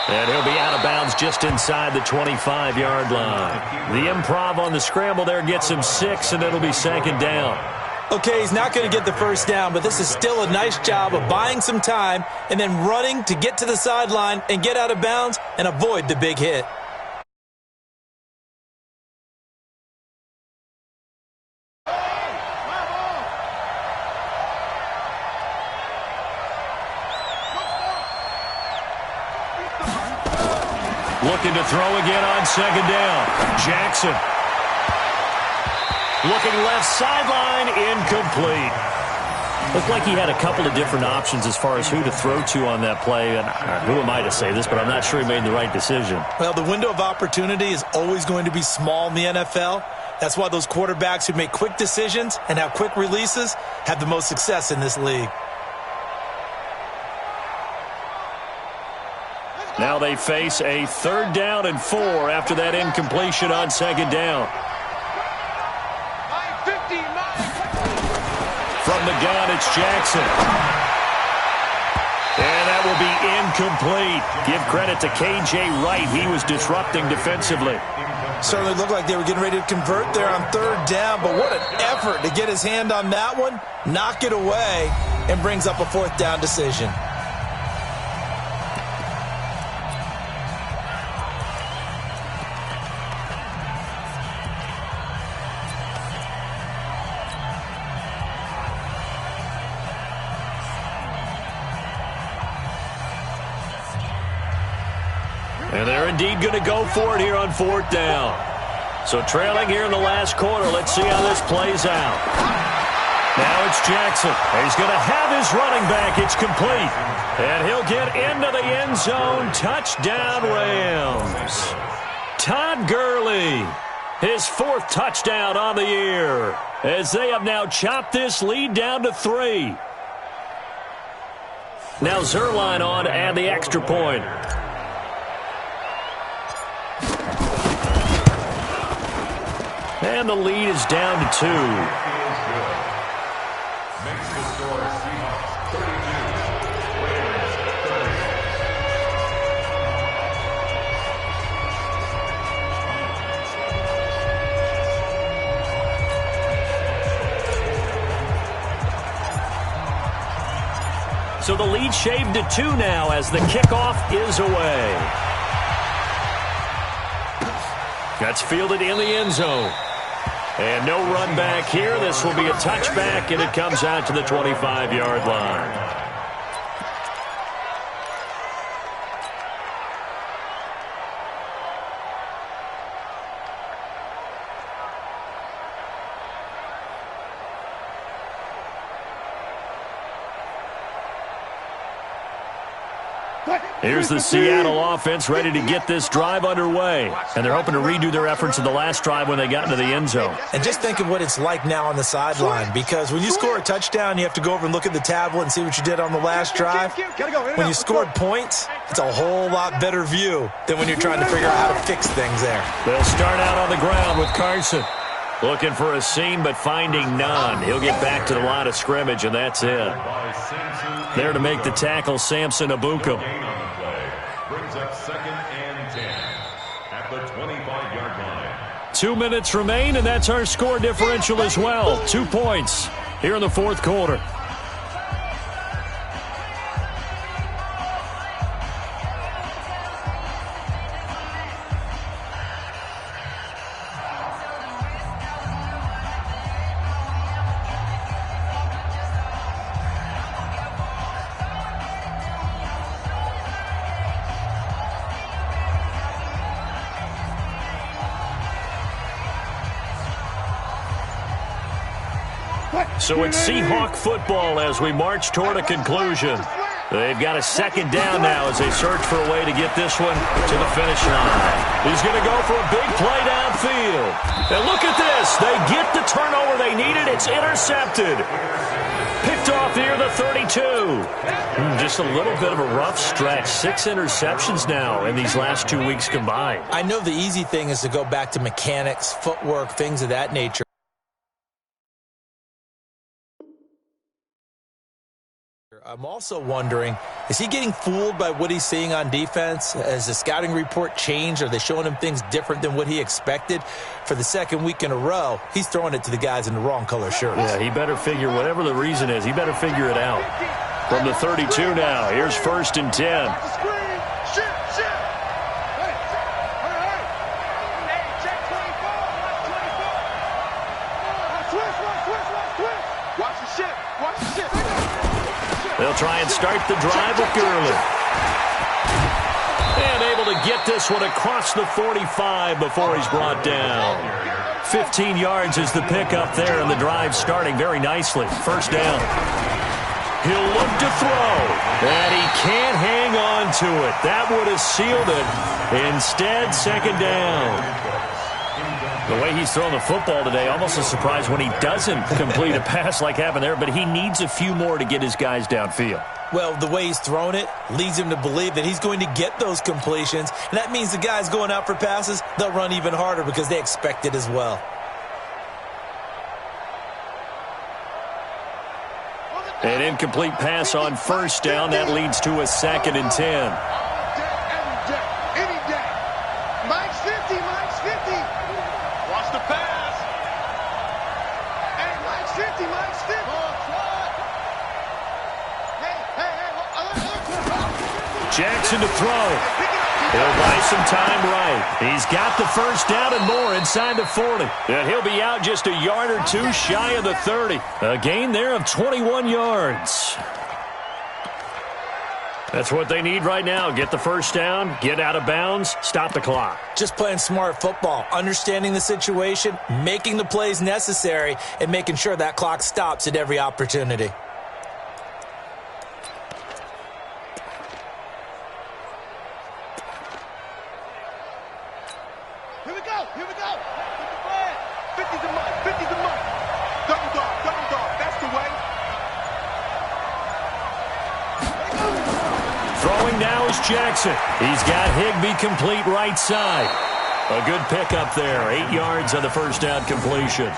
And he'll be out of bounds just inside the 25-yard line. The improv on the scramble there gets him 6, and it'll be 2nd down. Okay, he's not going to get the 1st down, but this is still a nice job of buying some time and then running to get to the sideline and get out of bounds and avoid the big hit. Looking to throw again on 2nd down. Jackson. Looking left sideline, incomplete. Looked like he had a couple of different options as far as who to throw to on that play. And who am I to say this, but I'm not sure he made the right decision. Well, the window of opportunity is always going to be small in the NFL. That's why those quarterbacks who make quick decisions and have quick releases have the most success in this league. Now they face a 3rd down and 4 after that incompletion on 2nd down. From the gun, it's Jackson. And that will be incomplete. Give credit to K.J. Wright. He was disrupting defensively. Certainly looked like they were getting ready to convert there on 3rd down, but what an effort to get his hand on that one, knock it away, and brings up a 4th down decision. And they're indeed going to go for it here on 4th down. So trailing here in the last quarter. Let's see how this plays out. Now it's Jackson. He's going to have his running back. It's complete. And he'll get into the end zone. Touchdown, Rams. Todd Gurley, his 4th touchdown on the year, as they have now chopped this lead down to 3. Now Zerline on to add the extra point. And the lead is down to 2. Makes the score Seahawks 32, Raiders 30. So the lead shaved to 2 now as the kickoff is away. That's fielded in the end zone. And no run back here. This will be a touchback, and it comes out to the 25-yard line. Here's the Seattle offense ready to get this drive underway. And they're hoping to redo their efforts in the last drive when they got into the end zone. And just think of what it's like now on the sideline, because when you score a touchdown, you have to go over and look at the tablet and see what you did on the last drive. When you scored points, it's a whole lot better view than when you're trying to figure out how to fix things there. They'll start out on the ground with Carson. Looking for a seam, but finding none. He'll get back to the line of scrimmage, and that's it. There to make the tackle, Samson Abukum. Brings up 2nd and 10 at the 25-yard line. 2 minutes remain, and that's our score differential as well. 2 points here in the 4th quarter. So it's Seahawk football as we march toward a conclusion. They've got a 2nd down now as they search for a way to get this one to the finish line. He's going to go for a big play downfield. And look at this. They get the turnover they needed. It's intercepted. Picked off near the 32. Just a little bit of a rough stretch. 6 interceptions now in these last 2 weeks combined. I know the easy thing is to go back to mechanics, footwork, things of that nature. I'm also wondering, is he getting fooled by what he's seeing on defense? Has the scouting report changed? Are they showing him things different than what he expected? For the 2nd week in a row, he's throwing it to the guys in the wrong color shirts. Yeah, he better figure, whatever the reason is, he better figure it out. From the 32 now, here's 1st and 10. They'll try and start the drive with Gurley. And able to get this one across the 45 before he's brought down. 15 yards is the pickup there, and the drive starting very nicely. 1st down. He'll look to throw, and he can't hang on to it. That would have sealed it. Instead, 2nd down. The way he's throwing the football today, almost a surprise when he doesn't complete a pass like happened there, but he needs a few more to get his guys downfield. Well, the way he's thrown it leads him to believe that he's going to get those completions, and that means the guys going out for passes, they'll run even harder because they expect it as well. An incomplete pass on 1st down. That leads to a 2nd and 10. Jackson to throw. He'll buy some time right. He's got the 1st down and more inside the 40. And he'll be out just a yard or 2 shy of the 30. A gain there of 21 yards. That's what they need right now. Get the first down, get out of bounds, stop the clock. Just playing smart football, understanding the situation, making the plays necessary, and making sure that clock stops at every opportunity. Here we go. 50's a month. 50's a month. Double dog. That's the way. Throwing now is Jackson. He's got Higbee complete right side. A good pickup there. 8 yards on the first down completion.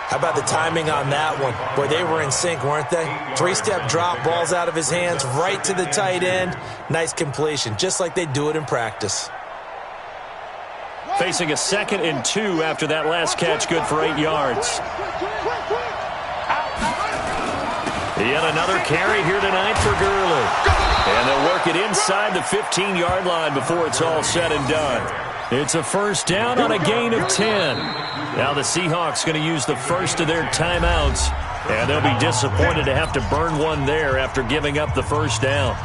How about the timing on that one? Boy, they were in sync, weren't they? 3-step drop, balls out of his hands, right to the tight end. Nice completion, just like they do it in practice. Facing a 2nd and 2 after that last catch, good for 8 yards. Yet another carry here tonight for Gurley. And they'll work it inside the 15-yard line before it's all said and done. It's a first down on a gain of 10. Now the Seahawks going to use the first of their timeouts, and they'll be disappointed to have to burn one there after giving up the first down.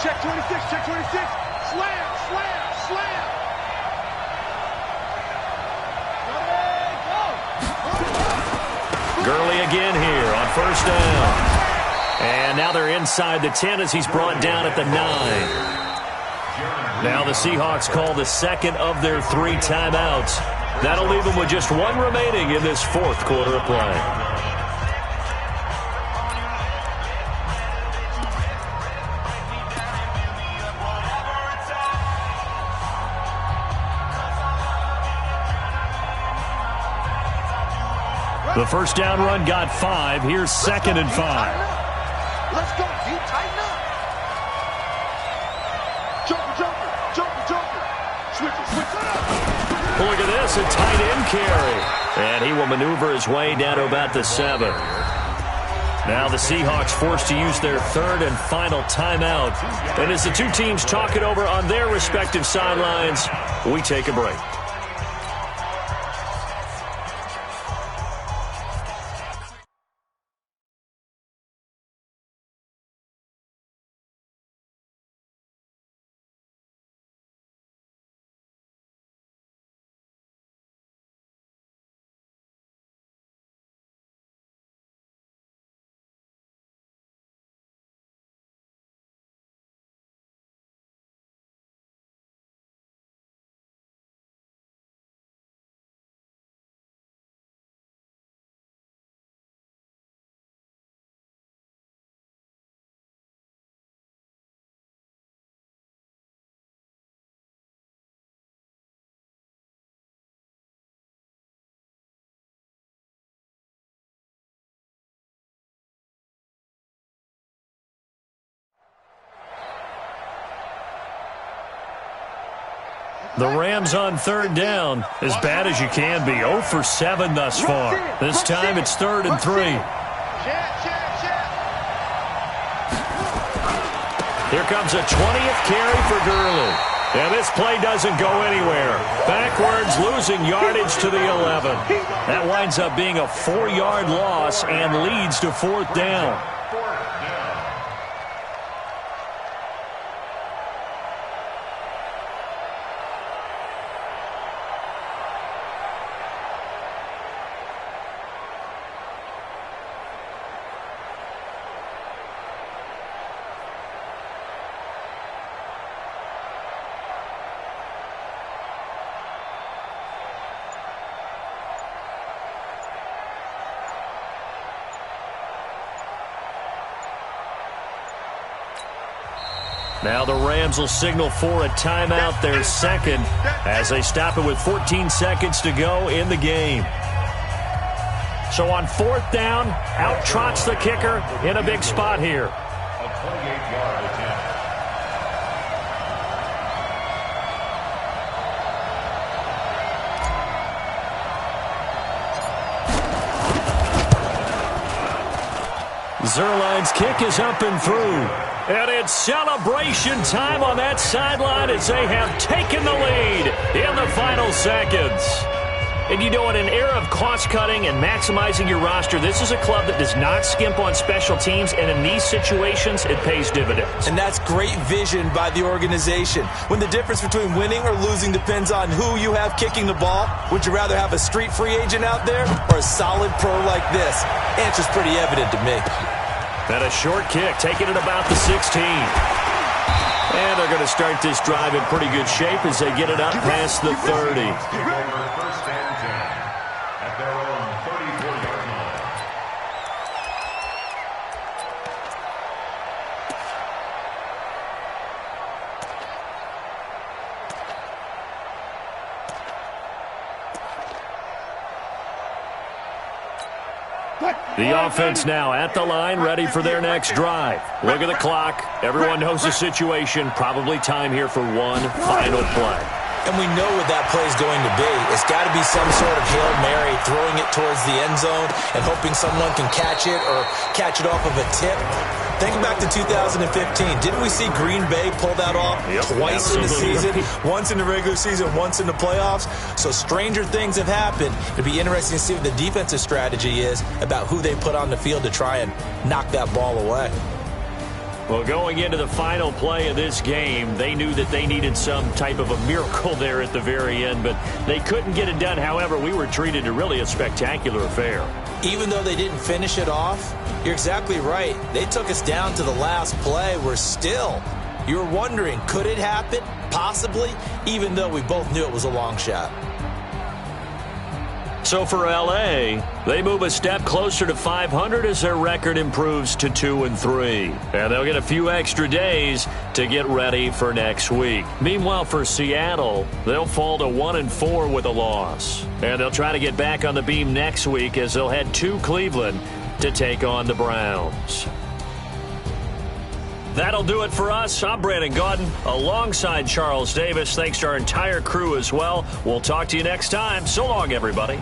Check 26. Slam. Gurley again here on first down. And now they're inside the 10 as he's brought down at the 9. Now the Seahawks call the second of their 3 timeouts. That'll leave them with just 1 remaining in this 4th quarter of play. The first down run got 5. Here's 2nd and 5. Let's go, D. Tighten up. Joker. Switch it up. Look at this, a tight end carry. And he will maneuver his way down to about the 7. Now the Seahawks forced to use their 3rd and final timeout. And as the two teams talk it over on their respective sidelines, we take a break. The Rams on 3rd down, as bad as you can be. 0 for 7 thus far. This time it's 3rd and 3. Here comes a 20th carry for Gurley. And this play doesn't go anywhere. Backwards, losing yardage to the 11. That winds up being a 4-yard loss and leads to 4th down. Now the Rams will signal for a timeout, their 2nd, as they stop it with 14 seconds to go in the game. So on 4th down, out trots the kicker in a big spot here. A 28-yard attempt. Zerline's kick is up and through. And it's celebration time on that sideline as they have taken the lead in the final seconds. And you know, in an era of cost-cutting and maximizing your roster, this is a club that does not skimp on special teams, and in these situations, it pays dividends. And that's great vision by the organization. When the difference between winning or losing depends on who you have kicking the ball, would you rather have a street free agent out there or a solid pro like this? Answer's pretty evident to me. And a short kick, taking it about the 16. And they're going to start this drive in pretty good shape as they get it up past the 30. First and 10 at their own 34-yard line. The offense now at the line, ready for their next drive. Look at the clock. Everyone knows the situation. Probably time here for one final play. And we know what that play is going to be. It's got to be some sort of Hail Mary, throwing it towards the end zone and hoping someone can catch it or catch it off of a tip. Think back to 2015. Didn't we see Green Bay pull that off twice in the season? Once in the regular season, once in the playoffs. So stranger things have happened. It'd be interesting to see what the defensive strategy is about who they put on the field to try and knock that ball away. Well, going into the final play of this game, they knew that they needed some type of a miracle there at the very end, but they couldn't get it done. However, we were treated to really a spectacular affair. Even though they didn't finish it off, you're exactly right. They took us down to the last play. We're still, you were wondering, could it happen? Possibly, even though we both knew it was a long shot. So for L.A., they move a step closer to 500 as their record improves to 2-3. And they'll get a few extra days to get ready for next week. Meanwhile, for Seattle, they'll fall to 1-4 with a loss. And they'll try to get back on the beam next week as they'll head to Cleveland to take on the Browns. That'll do it for us. I'm Brandon Gaudin alongside Charles Davis. Thanks to our entire crew as well. We'll talk to you next time. So long, everybody.